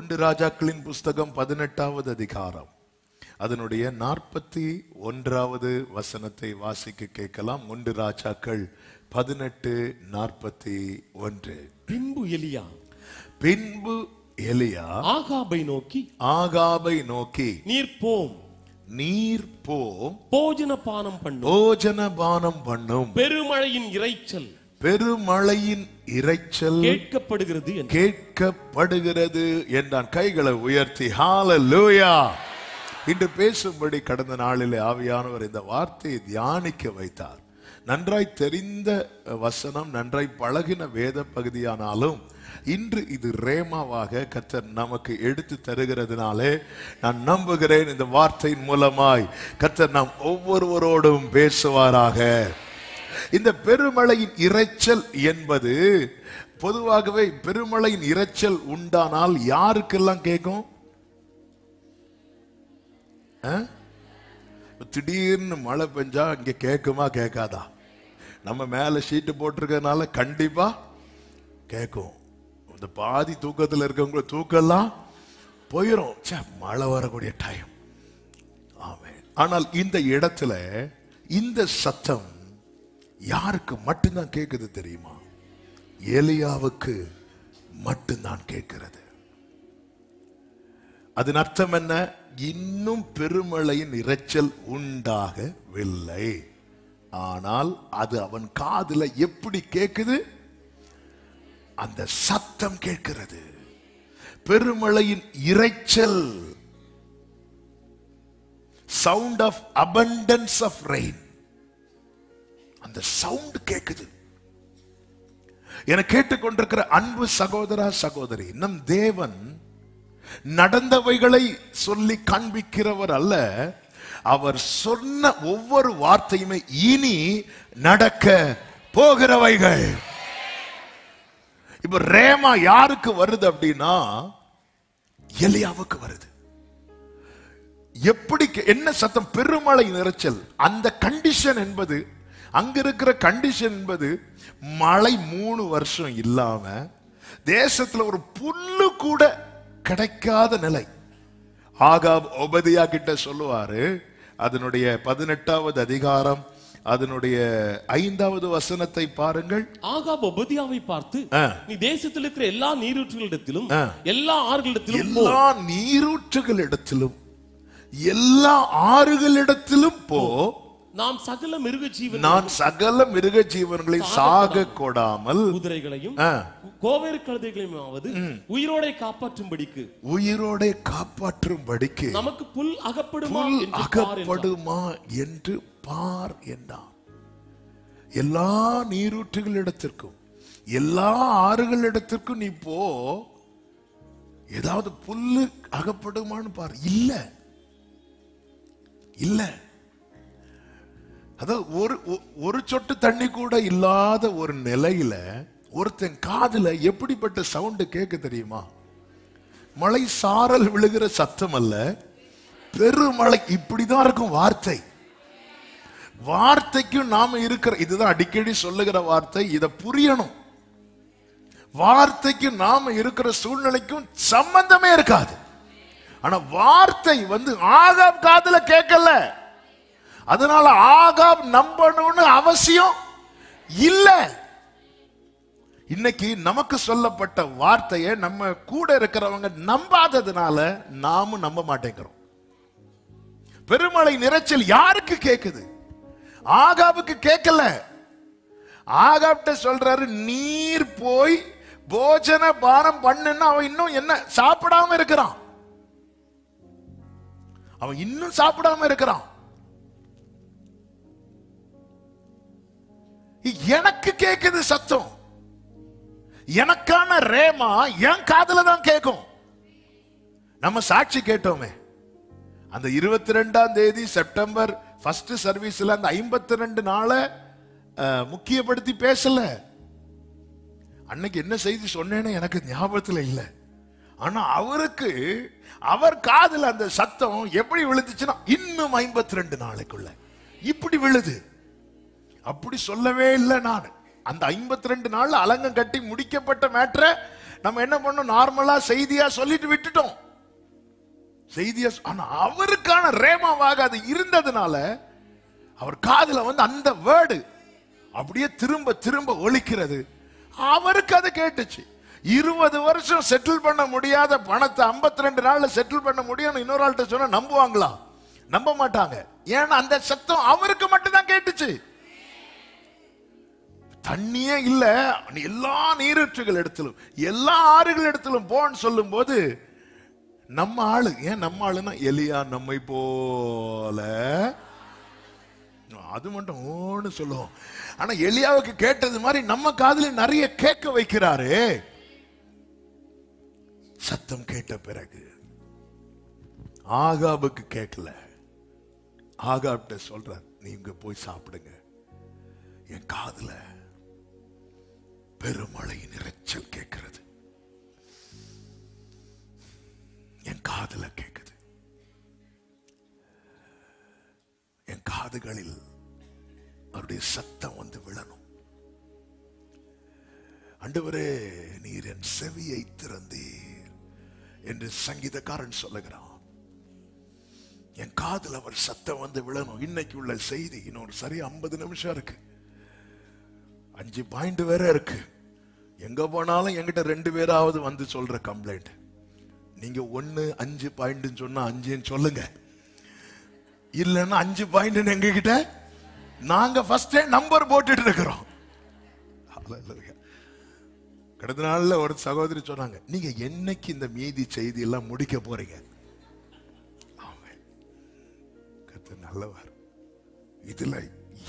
ஒன்று ராஜாக்களின் புஸ்தகம் 18வது அதிகாரம் அதனுடைய 41வது வசனத்தை வாசிக்க கேட்கலாம். 1 ராஜாக்கள் 18:41. பின்பு எலியா ஆகாபை நோக்கி நீர் போம் போஜன பானம் பண்ணும் பெருமழையின் இரைச்சல் கேட்கப்படுகிறது என்றான். கைகளை உயர்த்தி ஹல்லேலூயா. இன்று பேசும்படி கடந்த நாளிலே ஆவியானவர் இந்த வார்த்தையை தியானிக்க வைத்தார். நன்றாய் தெரிந்த வசனம், நன்றாய் பழகின வேத பகுதியானாலும் இன்று இது ரேமாவாக கர்த்தர் நமக்கு எடுத்து தருகிறதுனாலே நான் நம்புகிறேன் இந்த வார்த்தையின் மூலமாய் கர்த்தர் நாம் ஒவ்வொருவரோடும் பேசுவாராக. இந்த பெருமழையின் இரைச்சல் என்பது பொதுவாகவே பெருமழையின் இரைச்சல் உண்டானால் யாருக்கெல்லாம் கேட்கும்? திடீர்னு மழை பெஞ்சா இங்க கேட்குமா கேட்காதா? நம்ம மேல ஷீட்டு போட்டிருக்கிறதுனால கண்டிப்பா கேட்கும். இந்த பாதி தூக்கத்தில் இருக்கவங்கள தூக்கலாம் போயிரும். மழை வரக்கூடிய டைம். ஆமென். ஆனால் இந்த இடத்துல இந்த சத்தம் யாருக்கு மட்டும்தான் கேட்குது தெரியுமா? எலியாவுக்கு மட்டும்தான் கேட்கிறது. அதன் அர்த்தம் என்ன? இன்னும் பெருமழையின் இரைச்சல் உண்டாகவில்லை. ஆனால் அது அவன் காதுல எப்படி கேட்குது? அந்த சத்தம் கேட்கிறது. பெருமழையின் இரைச்சல், sound of abundance of rain, அந்த சவுண்ட் கேட்குது. என கேட்டுக்கொண்டிருக்கிற அன்பு சகோதரா சகோதரி, நம் தேவன் நடந்தவைகளை சொல்லி காண்பிக்கிறவர் அல்ல. அவர் சொன்ன ஒவ்வொரு வார்த்தையுமே இனி நடக்க போகிறவைகள். இப்ப ரேமா யாருக்கு வருது அப்படின்னா எலியாவுக்கு வருது. எப்படி என்ன சத்தம்? பெருமழை இரைச்சல். அந்த கண்டிஷன் என்பது, அங்க இருக்கிற கண்டிஷன் என்பது மழை 3 வருஷம் இல்லாம தேசத்துல ஒரு புல்லு கூட கிடைக்காத நிலை. ஆகாப் ஒபதியா கிட்ட சொல்லுவாரு. அதனுடைய 18வது அதிகாரம் அதனுடைய 5வது வசனத்தை பாருங்கள். ஆகாப் ஒபதியாவை பார்த்து, நீ தேசத்தில் இருக்கிற எல்லா நீரூற்றுகளிடத்திலும் எல்லா ஆறுகளிடத்திலும் போ. நான் சகல மிருக ஜீவன்களை சாக கொடாமல் குதிரைகளையும் கோவேறு கழுதைகளையுமாவது உயிரோடே காப்பாற்றும்படிக்கு நமக்கு புல் அகப்படுமா என்று பார் என்றான். எல்லா நீரூற்றுகளிடத்திற்கும் எல்லா ஆறுகளிடத்திற்கும் நீ போ, ஏதாவது புல்லு அகப்படுமான்னு பார். இல்ல அதாவது ஒரு சொட்டு தண்ணி கூட இல்லாத ஒரு நிலையில ஒருத்தன் காதுல எப்படிப்பட்ட சவுண்ட் கேட்க தெரியுமா? மழை சாரல் விழுகிற சத்தம் அல்ல, பெருமழை. இப்படிதான் இருக்கும் வார்த்தைக்கும் நாம இருக்கிற, இதுதான் அடிக்கடி சொல்லுகிற வார்த்தை, இத புரியணும். வார்த்தைக்கும் நாம இருக்கிற சூழ்நிலைக்கும் சம்பந்தமே இருக்காது. ஆனா வார்த்தை ஆகாப் காதுல கேட்கல. அதனால ஆகாப் நம்பணும்னு அவசியம் இல்ல. இன்னைக்கு நமக்கு சொல்லப்பட்ட வார்த்தையை நம்ம கூட இருக்கிறவங்க நம்பாததுனால நாமும் நம்ப மாட்டேங்கிறோம். பெருமழை நிறைச்சல் யாருக்கு கேக்குது? ஆகாபுக்கு கேட்கல. ஆகாப்ட சொல்றாரு, நீர் போய் போஜன பானம் பண்ணுன்னா அவன் இன்னும் என்ன சாப்பிடாம இருக்கிறான். எனக்கு கேக்குது சத்தம். எனக்கான ரேமா என் காதுல தான் கேட்கும். நம்ம சாட்சி கேட்டோமே அந்த 22ஆம் தேதி செப்டம்பர் ஃபர்ஸ்ட் சர்வீஸ்ல, அந்த 52 நாளை முக்கியப்படுத்தி பேசல. அன்னைக்கு என்ன செய்தி சொன்னேன்னு எனக்கு ஞாபகத்துல இல்லை. ஆனா அவருக்கு அவர் காதுல அந்த சத்தம் எப்படி விழுந்துச்சுன்னா, இன்னும் 52 நாளைக்குள்ள இப்படி விழுது. அப்படி சொல்லவே இல்லை. நான் அந்த 52 நாள் அலங்கம் கட்டி முடிக்கப்பட்ட மேட்டரை நம்ம என்ன பண்ணோம், நார்மலா செய்தியா சொல்லிட்டு விட்டுட்டோம். செய்தியா, ஆனா அவருக்கான ரேமாவாக அது இருந்ததுனால அவர் காதுல வந்து அந்த வேர்டு அப்படியே திரும்ப திரும்ப ஒலிக்கிறது. அவருக்கு அது கேட்டுச்சு. 20 வருஷம் செட்டில் பண்ண முடியாத பணத்தை 52 நாள்ல செட்டில் பண்ண முடியும் இன்னொரு ஆள்கிட்ட சொன்னா நம்புவாங்களா? நம்ப மாட்டாங்க. ஏன்னா அந்த சத்தம் அவருக்கு மட்டும் தான் கேட்டுச்சு. தண்ணியே இல்ல, எல்லா நீரூற்றுகள் இடத்திலும் எல்லா ஆறுகள் இடத்திலும் போன்னு சொல்லும் போது நம்ம ஆளு, ஏன் நம்ம ஆளுன்னா எலியா நம்மை போல, அது மட்டும் ஓன்னு சொல்லுவோம். ஆனா எலியாவுக்கு கேட்டது மாதிரி நம்ம காதுல நிறைய கேட்க வைக்கிறாரு. சத்தம் கேட்ட பிறகு ஆகாபுக்கு கேட்கல. ஆகாப்ட சொல்றார், நீங்க போய் சாப்பிடுங்க, என் காதுல பெருமழையின் இரைச்சல் கேட்கிறது, என் காதுல கேட்குது, என் காதுகளில் அவருடைய சத்தம் வந்து விழணும். ஆண்டவரே, நீர் என் செவியை திறந்தீர் என்று சங்கீதக்காரன் சொல்லுகிறான். என் காதுல அவர் சத்தம் வந்து விழணும். இன்னைக்கு உள்ள செய்தி இன்னொரு சரியா 50 நிமிஷம் இருக்கு, 5 பாயிண்ட் வேற இருக்கு. எங்க போனாலும் என்கிட்ட 2 பேராவது வந்து சொல்ற கம்ப்ளைண்ட், நீங்க 1 5 பாயிண்ட் சொன்னா 5 சொல்லுங்க, இல்லன்னா 5 பாயிண்ட் எங்க கிட்ட நாங்க ஃபர்ஸ்ட் நம்பர் போட்டுட்டு இருக்கிறோம். கடந்த நாள்ல ஒரு சகோதரி சொன்னாங்க, நீங்க என்னைக்கு இந்த மீதி செய்தி எல்லாம் முடிக்க போறீங்க? கர்த்தர் நல்லவர். இதுல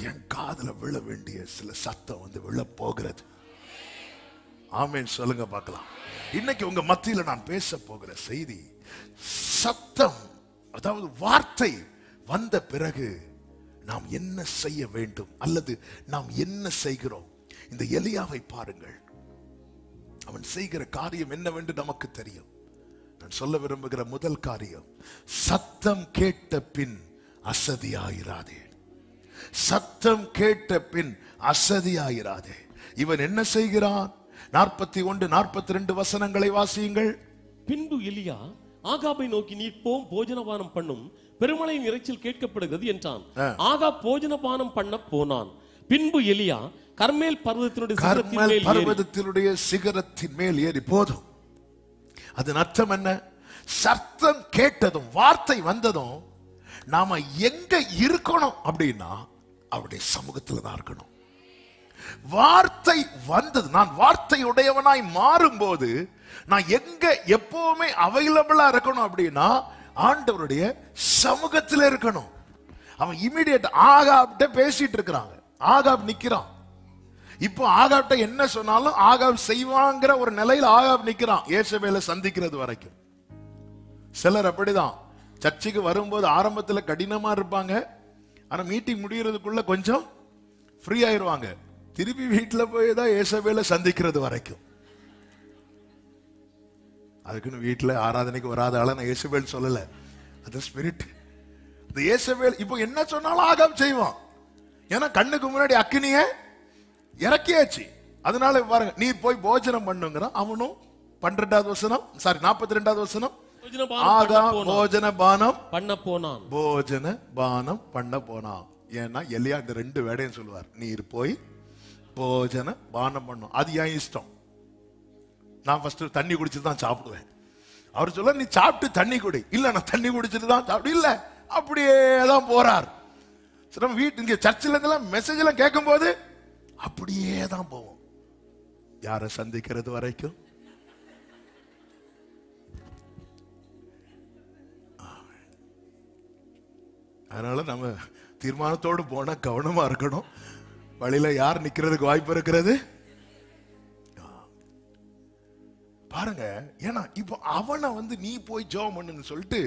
என் காதுல விழ வேண்டிய சில சத்தம் வந்து விழ போகிறது. ஆமென் சொல்லுங்க பார்க்கலாம். இன்னைக்கு உங்க மத்தியில நான் பேச போகிற செய்தி சத்தம், அதாவது வார்த்தை வந்த பிறகு நாம் என்ன செய்ய வேண்டும் அல்லது நாம் என்ன செய்கிறோம். இந்த எலியாவை பாருங்கள், அவன் செய்கிற காரியம் என்னவென்று நமக்கு தெரியும். நான் சொல்ல விரும்புகிற முதல் காரியம், சத்தம் கேட்ட பின் அசதியாயிராதே. சத்தம் கேட்ட பின் அசதியாயிராதே. இவன் என்ன செய்கிறான்? 41 42 வசனங்களை வாசியுங்கள். பின்பு எலியா ஆகாபை நோக்கி, நீ போம், போஜனபானம் பண்ணும், பெருமழையின் இரைச்சல் கேட்கப்படுகிறது என்றான். ஆகாப் போஜனபானம் பண்ண போனான். பின்பு எலியா கர்மேல் பர்வதத்தினுடைய சிகரத்தின் மேல் ஏறி, போதும். அதன் அர்த்தம் என்ன? சத்தம் கேட்டதும் வார்த்தை வந்ததும் நாம எங்க இருக்கணும் அப்படின்னா அவருடைய சமூகத்தில் தான் இருக்கணும். வார்த்தை வந்தது, நான் வார்த்தை உடையவனாய் மாறும் போது நான் எங்க எப்பவுமே அவைலபிளா இருக்கணும் அப்படின்னா ஆண்டவருடைய சமூகத்தில் இருக்கணும். அவன் இமிடியேட் ஆகாப்ட பேசிட்டு இருக்கிறாங்க, ஆகாப் நிக்கிறான். இப்போ ஆகாப்ட என்ன சொன்னாலும் ஆகாப் செய்வாங்கிற ஒரு நிலையில் ஆகாப் நிக்கிறான், ஏசபேலை சந்திக்கிறது வரைக்கும். சிலர் அப்படிதான், சர்ச்சுக்கு வரும்போது ஆரம்பத்தில் கடினமா இருப்பாங்க, ஆனா மீட்டிங் முடியறதுக்குள்ள கொஞ்சம் ஃப்ரீ ஆயிருவாங்க. திருப்பி வீட்டில் போய் தான் ஏசபேலை சந்திக்கிறது வரைக்கும். அதுக்குன்னு வீட்டில் ஆராதனைக்கு வராத ஆள நான் ஏசபேல் சொல்லல, அது ஸ்பிரிட். இந்த ஏசபேல் இப்போ என்ன சொன்னாலும் ஆகாப் செய்வான், ஏன்னா கண்ணுக்கு முன்னாடி அக்கினிய இறக்கியாச்சு. அதனால பாருங்க, நீ போய் போஜனம் பண்ணுங்கிறான். அவனும் 12வது வசனம், சாரி 42வது வசனம், ஆகாப் போஜன பானம் பண்ண போனான். போஜன பானம் பண்ண போனான். ஏன்னா எலியா இந்த 2 வேடையும் சொல்லுவார், நீர் போய் போஜன பானம் பண்ணும். அது என் இஷ்டம், நான் ஃபர்ஸ்ட் தண்ணி குடிச்சிட்டு தான் சாப்பிடுவேன். அவர் சொல்ல, நீ சாப்பிட்டு தண்ணி குடி. இல்ல, நான் தண்ணி குடிச்சிட்டு தான் சாப்பிடு. இல்ல, அப்படியே தான் போறார். நம்ம வீட்டு இங்க சர்ச்சில் இருந்தெல்லாம் மெசேஜ் எல்லாம் கேட்கும் போது அப்படியே தான் போவோம், யாரை சந்திக்கிறது வரைக்கும். அதனால நம்ம தீர்மானத்தோடு போனா கவனமா இருக்கணும். வழியில யார் நிக்கிறதுக்கு வாய்ப்பு இருக்கிறது பாருங்க. ஏன்னா இப்போ அவனை வந்து நீ போய் ஜெபம் பண்ணுன்னு சொல்லிட்டு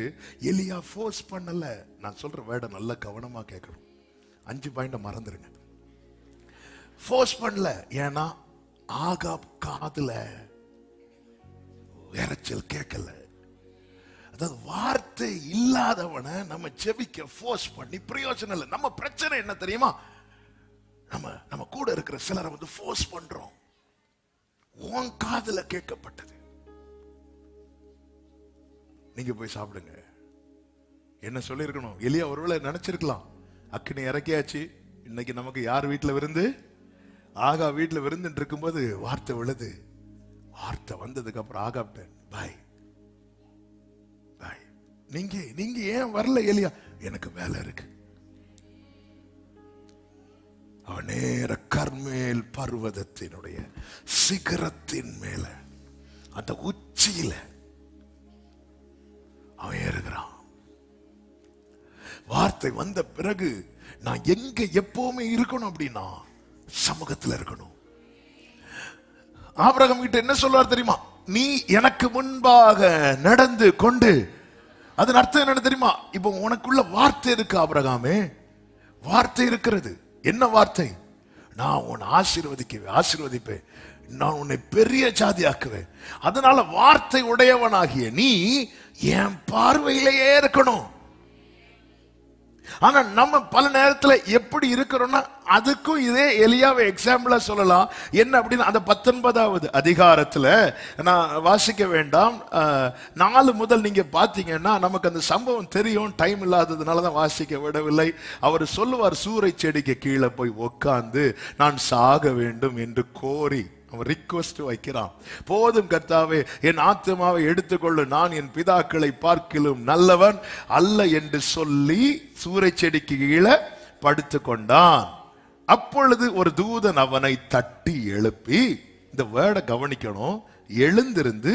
எலியா ஃபோர்ஸ் பண்ணல. நான் சொல்ற வேர்டை நல்ல கவனமா கேட்கணும். 5 பாயிண்ட மறந்துருங்க. ஃபோர்ஸ் பண்ணல, ஏன்னா ஆகாப் காதுல இரைச்சல் கேட்கல. அதாவது வார்த்தை இல்லாதவனை நம்ம ஜெபிக்க ஃபோர்ஸ் பண்ணி பிரயோஜனம் இல்லை. நம்ம பிரச்சனை என்ன தெரியுமா? நம்ம கூட இருக்கிற சிலரை வந்து ஃபோர்ஸ் பண்றோம். உன் காதுல கேட்கப்பட்டது. நீங்க போய் சாப்பிடுங்க. என்ன சொல்லிருக்கணும்? எலியா ஒருவேளை நினைச்சிருக்கலாம், அக்கினி இறக்கியாச்சு, இன்னைக்கு நமக்கு யார் வீட்டுல விருந்து? ஆகா வீட்டுல விருந்து இருக்கும்போது வார்த்தை விழுது. வார்த்தை வந்ததுக்கு அப்புறம் ஆகாப்டன் பாய் பாய், நீங்க ஏன் வரல எலியா? எனக்கு வேலை இருக்கு. அவன் நேர கர்மேல் பர்வதத்தினுடைய சிகரத்தின் மேல, அந்த உச்சியில அவன் ஏறுகிறான். வார்த்தை வந்த பிறகு நான் எங்க எப்பவுமே இருக்கணும் அப்படின்னா சமூகத்தில் இருக்கணும். ஆபிரகாம் கிட்ட என்ன சொல்றார் தெரியுமா? நீ எனக்கு முன்பாக நடந்து கொண்டு, அதன் அர்த்தம் என்ன தெரியுமா? இப்போ உனக்குள்ள வார்த்தை இருக்கு ஆபிரகாமே, வார்த்தை இருக்கிறது. என்ன வார்த்தை? நான் உன்னை ஆசீர்வதிப்பேன், நான் உன்னை பெரிய ஜாதி ஆக்குவேன். அதனால வார்த்தை உடையவனாகிய நீ என் பார்வையிலேயே இருக்கணும். ஆனா நம்ம பல நேரத்துல எப்படி இருக்கிறோம்னா, அதுக்கும் இதே எலியாவை எக்ஸாம்பிளா சொல்லலாம். என்ன அப்படின்னா, அந்த 19வது அதிகாரத்துல நான் வாசிக்க வேண்டாம், 4 முதல் நீங்க பாத்தீங்கன்னா நமக்கு அந்த சம்பவம் தெரியும். டைம் இல்லாததுனால தான் வாசிக்க விடவில்லை. அவர் சொல்லுவார், சூறை செடிக்கு கீழே போய் உட்கார்ந்து நான் சாக வேண்டும் என்று கோரி அவன் ரிக்வெஸ்ட் வைக்கிறான். போதும் கர்த்தாவே, என் ஆத்துமாவை எடுத்துக்கொள்ளு, நான் என் பிதாக்களை பார்க்கிலும் நல்லவன் அல்ல என்று சொல்லி சூறை செடிக்கு கீழே படுத்து கொண்டான். அப்பொழுது ஒரு தூதன் அவனை தட்டி எழுப்பி, இந்த வேர்டை கவனிக்கணும், எழுந்திருந்து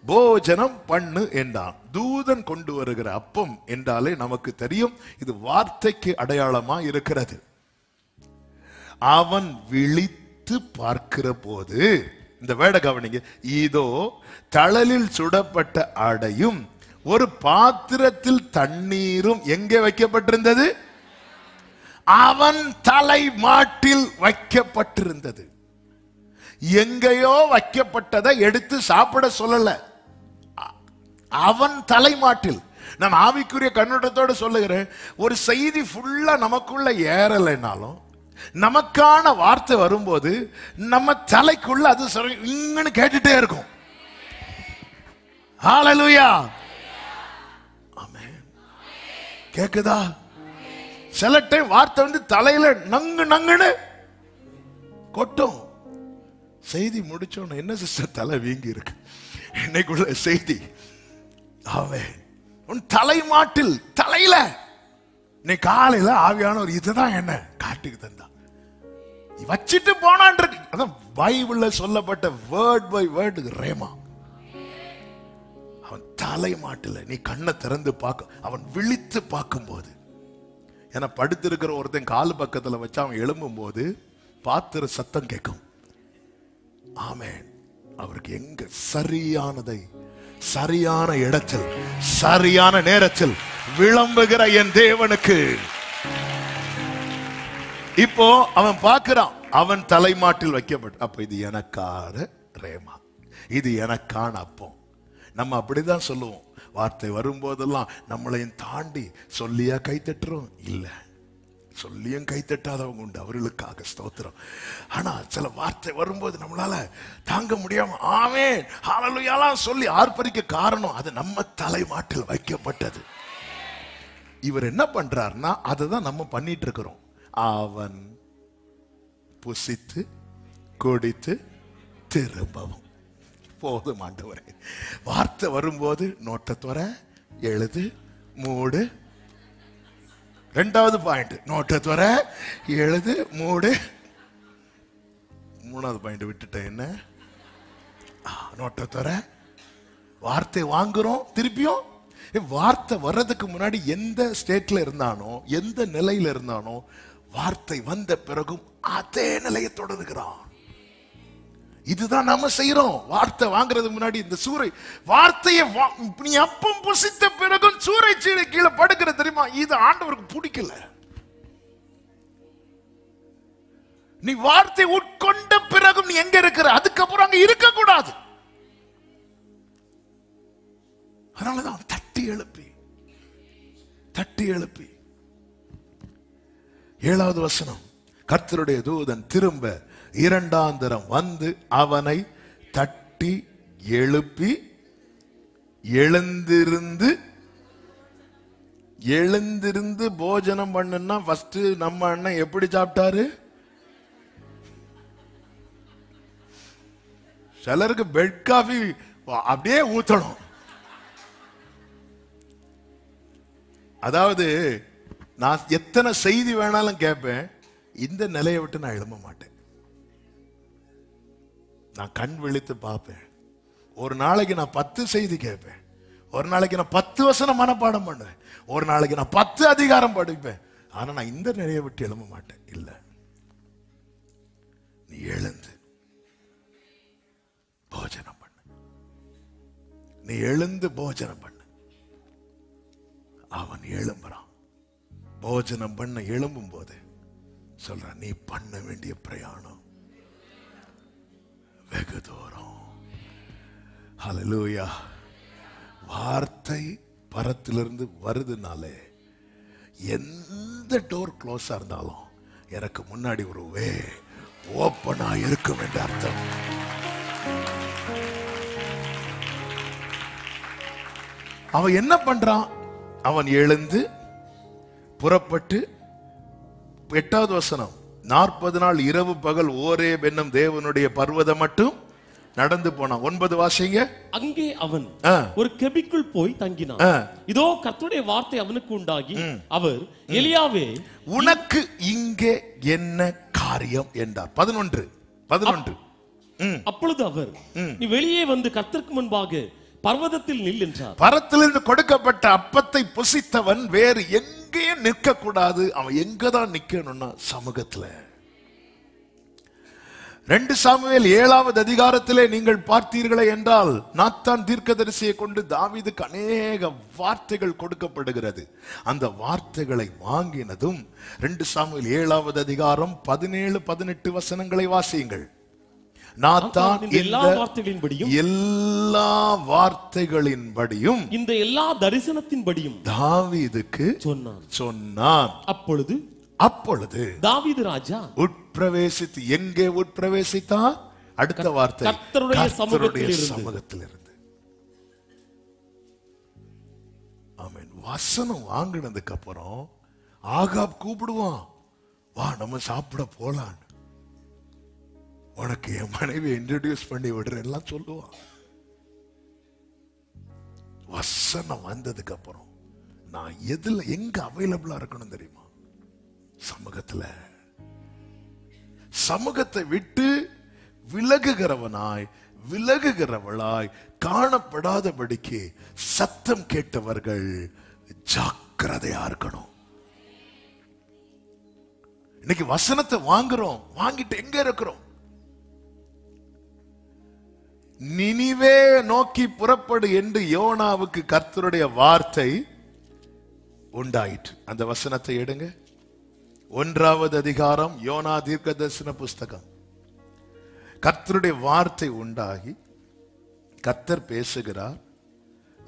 போஜனம் பண்ணு என்றான். தூதன் கொண்டு வருகிற அப்பம் என்றாலே நமக்கு தெரியும், இது வார்த்தைக்கு அடையாளமா இருக்கிறது. அவன் விழித்து பார்க்கிற போது, இந்த வேட கவனிங்க, இதோ தழலில் சுடப்பட்ட அடையும் ஒரு பாத்திரத்தில் தண்ணீரும் எங்கே வைக்கப்பட்டிருந்தது? அவன் தலை மாட்டில் வைக்கப்பட்டிருந்தது. எங்கேயோ வைக்கப்பட்டதை எடுத்து சாப்பிட சொல்லல, அவன் தலை மாட்டில். நான் ஆவிக்குரிய கண்ணோட்டத்தோடு சொல்லுகிறேன், ஒரு செய்தி ஃபுல்லா நமக்குள்ள ஏறலைனாலும் நமக்கான வார்த்தை வரும்போது நம்ம தலைக்குள்ள அது இங்கன்னு கேட்டுட்டே இருக்கும். ஹல்லேலூயா, ஆமென். கேக்குதா? சில டைம் வார்த்தை வந்து தலையில நங்கு நங்குன்னு கொட்டும். செய்தி முடிச்சோன்னு, என்ன சிஸ்டர் தலை வீங்கி இருக்கு, இன்னைக்குள்ள செய்தி. ஆமென். உன் தலை மாட்டில், தலையில நீ காலையில ஆவியானவர் இதுதான் என்ன காட்டுக்கு தந்தா, வச்சிட்டு போனான் இருக்கு. அதான் பைபிள்ல சொல்லப்பட்ட வேர்ட் பை வேர்ட் ரேமா. அவன் தலை மாட்டில் நீ கண்ணை திறந்து பார்க்க, அவன் விழித்து பார்க்கும் போது, ஏன்னா படுத்திருக்கிற ஒருத்தன் கால் பக்கத்துல வச்சு அவன் எழும்பும் போது பாத்திர சத்தம் கேட்கும். ஆமென். அவருக்கு எங்க சரியானதை சரியான இடத்தில் சரியான நேரத்தில் விளம்புகிற என் தேவனுக்கு. இப்போ அவன் பார்க்கிறான், அவன் தலைமாட்டில் வைக்கப்பட்ட, அப்ப இது எனக்கான ரேமா, இது எனக்கான அப்பம். நம்ம அப்படிதான் சொல்லுவோம். வார்த்தை வரும்போதெல்லாம் நம்மளையும் தாண்டி சொல்லியா கை தட்டுறோம்? இல்ல, சொல்லியும் கை தட்டாதவங்க உண்டு, அவர்களுக்காக ஸ்தோத்திரம். ஆனா சில வார்த்தை வரும்போது நம்மளால தாங்க முடியாம ஆமென் ஹல்லேலூயாலாம் சொல்லி ஆர்ப்பரிக்க காரணம், அது நம்ம தலைமாட்டில் வைக்கப்பட்டது. இவர் என்ன பண்றாருன்னா, அதை தான் நம்ம பண்ணிட்டு இருக்கிறோம். அவன் புசித்து குடித்து திரும்பவும். போதும் ஆண்டவரே, வார்த்தை வரும்போது நோட்டை துற, எழுது, மூடு. 2வது பாயிண்ட், நோட்டை துற, எழுது, மூடு. 3வது பாயிண்ட் விட்டுட்டேன். என்ன? நோட்டை துற, வார்த்தை வாங்குறோம். திருப்பியும் வார்த்தை வர்றதுக்கு முன்னாடி எந்த ஸ்டேட்ல இருந்தானோ, எந்த நிலையில இருந்தானோ, வார்த்தை வந்த பிறகும் அதே நிலையை தொடர்கிறான். இதுதான் நம்ம செய்யறோம். வார்த்தை வாங்குறதுக்கு முன்னாடி இந்த சூறை வார்த்தையை நீ அப்பம் புசித்த பிறகும் சூறை சீடை கீழே படுக்கிற தெரியுமா? இது ஆண்டவருக்கு பிடிக்கல. நீ வார்த்தை உட்கொண்ட பிறகும் நீ எங்க இருக்கிற, அதுக்கப்புறம் அங்க இருக்க கூடாது. அதனாலதான் தட்டி எழுப்பி 7வது வசனம், கர்த்தருடைய தூதன் திரும்ப 2ஆம் தரம் வந்து அவனை தட்டி எழுப்பி எழுந்திருந்து போஜனம் பண்ணுன்னா ஃபர்ஸ்ட் நம்ம அண்ணன் எப்படி சாப்பிட்டாரு? சிலருக்கு பெட் காஃபி அப்படியே ஊத்தணும். அதாவது நான் எத்தனை செய்தி வேணாலும் கேட்பேன், இந்த நிலையை விட்டு நான் எழும்ப மாட்டேன். நான் கண் விழித்து பார்ப்பேன். ஒரு நாளைக்கு நான் 10 செய்தி கேட்பேன், ஒரு நாளைக்கு நான் 10 வசனம் மனப்பாடம் பண்ணுவேன், ஒரு நாளைக்கு நான் 10 அதிகாரம் படிப்பேன். ஆனா நான் இந்த நிலையை விட்டு எழும்ப மாட்டேன். இல்ல, நீ எழுந்து போஜனம் பண்ணு, நீ எழுந்து போஜனம் பண்ணு. அவன் எழும்புறான். போஜனம் பண்ண எழும்பும் போது சொல்றான், நீ பண்ண வேண்டிய பிரயாணம் வெகு தூரம். ஹல்லேலூயா. வார்த்தை பரத்திலிருந்து வருதுனாலே எந்த டோர் க்ளோஸா இருந்தாலும் எனக்கு முன்னாடி ஒரு வே ஓப்பனா இருக்கும் என்ற அர்த்தம். அவன் என்ன பண்றான்? அவன் எழுந்து புறப்பட்டு 8வது வசனம், 40 நாள் இரவு பகல் ஓரேப் என்னும் தேவனுடைய பர்வதம் மட்டும் நடந்து போனான். 9 வாசிங்க. அங்கே அவன் ஒரு கெபிக்குள் போய் தங்கினான். இதோ கர்த்தருடைய வார்த்தை அவனுக்கு உண்டாகி, அவர், எலியாவே, உனக்கு இங்கே என்ன காரியம் என்றார். 11. அப்பொழுது அவர், நீ வெளியே வந்து கர்த்தருக்கு முன்பாக பர்வதத்தில் நில் என்றார். பரத்திலிருந்து கொடுக்கப்பட்ட அப்பத்தை புசித்தவன் வேறு எங்கேயும் நிற்க கூடாது. அவன் எங்கதான் நிக்கணும்னா சமூகத்துல. 2 சாமுவேல் 7வது அதிகாரத்திலே நீங்கள் பார்த்தீர்களே என்றால், நாத்தான் தீர்க்கதரிசியை கொண்டு தாவீதுக்கு அநேக வார்த்தைகள் கொடுக்கப்படுகிறது. அந்த வார்த்தைகளை வாங்கினதும் 2 சாமுவேல் 7வது அதிகாரம் 17-18 வசனங்களை வாசியுங்கள். நாத்தான் எல்லா வார்த்தைகளின்படியும், எல்லா வார்த்தைகளின்படியும், இந்த எல்லா தரிசனத்தின்படியும் தாவீதுக்கு சொன்னான். அப்பொழுது தாவீது ராஜா உட்பிரவேசித்து, எங்கே உட்பிரவேசித்தான்? அடுத்த வார்த்தை, கர்த்தருடைய சமூகத்தில் இருந்து. ஆமென். வசனம் வாங்கினதுக்கு அப்புறம் ஆகாப் கூப்பிடுவான், வா நம்ம சாப்பிட போலாம், உனக்கு என் மனைவி இன்ட்ரோடியூஸ் பண்ணி விடுறேன் சொல்லுவான். வசனம் வந்ததுக்கு அப்புறம் நான் எங்க அவைலபிளா இருக்கணும் தெரியுமா? சமூகத்துல. சமூகத்தை விட்டு விலகுகிறவளாய் காணப்படாதபடிக்கு சத்தம் கேட்டவர்கள் ஜாக்கிரதையா இருக்கணும். இன்னைக்கு வசனத்தை வாங்குறோம், வாங்கிட்டு எங்க இருக்கிறோம்? நினிவே நோக்கி புறப்படு என்று யோனாவுக்கு கர்த்தருடைய வார்த்தை உண்டாயிற்று. அந்த வசனத்தை எடுங்க. 1வது அதிகாரம் யோனா தீர்க்கதரிசன புஸ்தகம். கர்த்தருடைய வார்த்தை உண்டாகி கர்த்தர் பேசுகிறார்.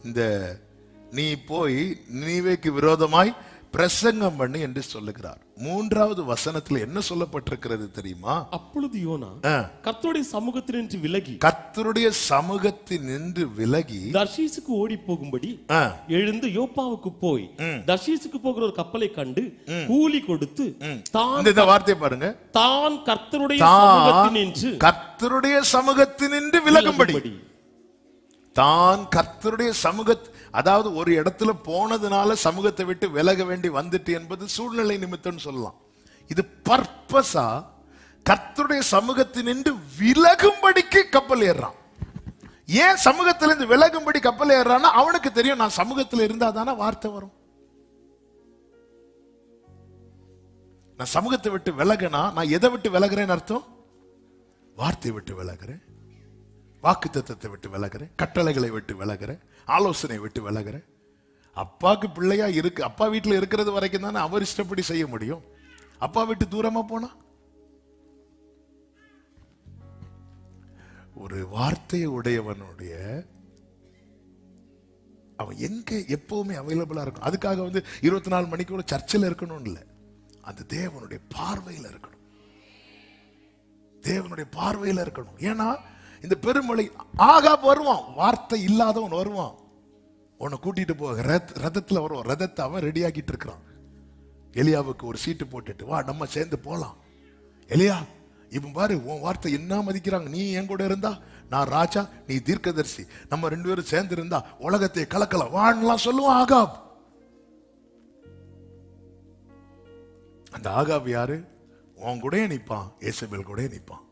இந்த நீ போய் நினிவேக்கு விரோதமாய் பிரசங்கம் பண்ணு என்று சொல்லுகிறார். 3வது வசனத்தில் என்ன சொல்லப்பட்டிருக்கிறது தெரியுமா? அப்பொழுது யோனா கர்த்தருடைய சமூகத்தினின்று விலகி தர்ஷீசுக்கு ஓடி போகும்படி எழுந்து யோப்பாவுக்கு போய் தர்ஷீசுக்கு போகிற ஒரு கப்பலை கண்டு கூலி கொடுத்து தான், இந்த வார்த்தையை பாருங்க, தான் கர்த்தருடைய சமூகத்தினின்று விலகும்படி, தான் கர்த்தருடைய சமூகத்தை, அதாவது ஒரு இடத்துல போனதுனால சமூகத்தை விட்டு விலக வேண்டி வந்துட்டு என்பது சூழ்நிலை நிமித்தம் சொல்லலாம். இது பர்பஸா கர்த்தருடைய சமூகத்தினின்று விலகும்படிக்கு கப்பல் ஏறான். ஏன் சமூகத்திலிருந்து விலகும்படி கப்பல் ஏறான்னா, அவனுக்கு தெரியும் நான் சமூகத்தில் இருந்தா தானே வார்த்தை வரும். நான் சமூகத்தை விட்டு விலகுனா நான் எதை விட்டு விலகுறேன்னு அர்த்தம்? வார்த்தையை விட்டு விலகுறேன், வாக்குத்தத்தத்தை விட்டு விலகுறேன், கட்டளைகளை விட்டு விலகுறேன், ஆலோசனை விட்டு விலகுறேன். அப்பாவுக்கு பிள்ளையா இருக்கு, அப்பா வீட்டில் இருக்கிறது வரைக்கும் தானே அவர் இஷ்டப்படி செய்ய முடியும். அப்பா விட்டு தூரமா போனா, ஒரு வார்த்தையை உடையவனுடைய அவன் எங்க எப்பவுமே அவைலபிளா இருக்கும். அதுக்காக 24 மணிக்கூட சர்ச்சில் இருக்கணும் இல்லை, அது தேவனுடைய பார்வையில் இருக்கணும். தேவனுடைய பார்வையில் இருக்கணும். ஏன்னா இந்த பெருமழை. ஆகாப் வருவான், வார்த்தை இல்லாதவன் வருவான், உன்னை கூட்டிட்டு போக ரதத்துல வருவான். ரதத்தை அவன் ரெடி ஆக்கிட்டு இருக்கிறான். எலியாவுக்கு ஒரு சீட்டு போட்டுட்டு, வா நம்ம சேர்ந்து போலாம். எலியா இப்ப பாரு, உன் வார்த்தை என்ன மதிக்கிறாங்க. நீ என் கூட இருந்தா நான் ராஜா, நீ தீர்க்கதரிசி, நம்ம 2 பேரும் சேர்ந்து இருந்தா உலகத்தை கலக்கலாம் வான்லாம் சொல்லுவான் ஆகாப். அந்த ஆகாப் யாரு? உன் கூட நிப்பான், ஏசபேல் கூட நிப்பான்.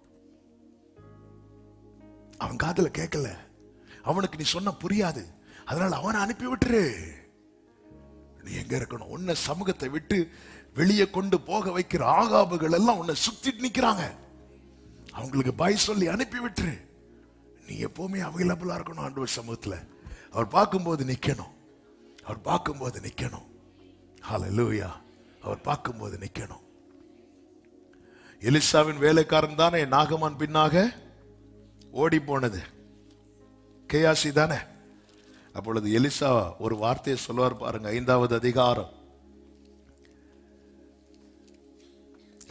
அவன் காதுல கேட்கல, அவனுக்கு நீ சொன்ன புரியாது, அதனால அவனை அனுப்பி விட்டுரு. நீ எங்க இருக்கணும்? உன்னை சமூகத்தை விட்டு வெளியே கொண்டு போக வைக்கிற ஆகாபுகள் எல்லாம் உன்னை சுத்திட்டு நிக்கிறாங்க, அவங்களுக்கு பாய் சொல்லி அனுப்பி விட்டுரு. நீ எப்பவுமே அவைலபிளா இருக்கணும் ஆண்டவர் சமூகத்துல. அவர் பார்க்கும்போது நிக்கணும், அவர் பார்க்கும்போது நிக்கணும். ஹல்லேலூயா. அவர் பார்க்கும்போது நிக்கணும். எலிசாவின் வேலைக்காரன் தானே நாகமான் பின்னாக ஓடி போனது, கேயாசி தானே. அப்பொழுது எலிசா ஒரு வார்த்தையை சொல்வார் பாருங்க, 5வது அதிகாரம்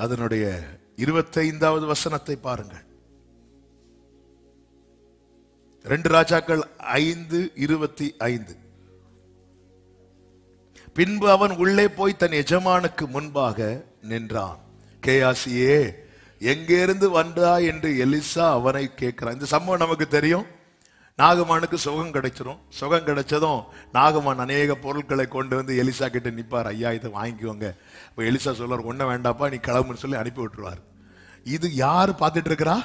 அதனுடைய 25வது வசனத்தை பாருங்கள். 2 ராஜாக்கள் 5:25. பின்பு அவன் உள்ளே போய் தன் எஜமானுக்கு முன்பாக நின்றான். கேயாசியே எங்கே இருந்து வந்தா என்று எலிசா அவனை கேட்கிறான். இந்த சம்பவம் நமக்கு தெரியும். நாகமானுக்கு சுகம் கிடைச்சிரும். சுகம் கிடைச்சதும் நாகமான் அநேக பொருட்களை கொண்டு வந்து எலிசா கிட்ட நிப்பார். ஐயா இதை வாங்கிக்குவாங்க. இப்போ எலிசா சொல்றார், ஒன்னும் வேண்டாப்பா நீ கிளம்புன்னு சொல்லி அனுப்பி விட்டுருவார். இது யாரு பார்த்துட்டு இருக்கிறா?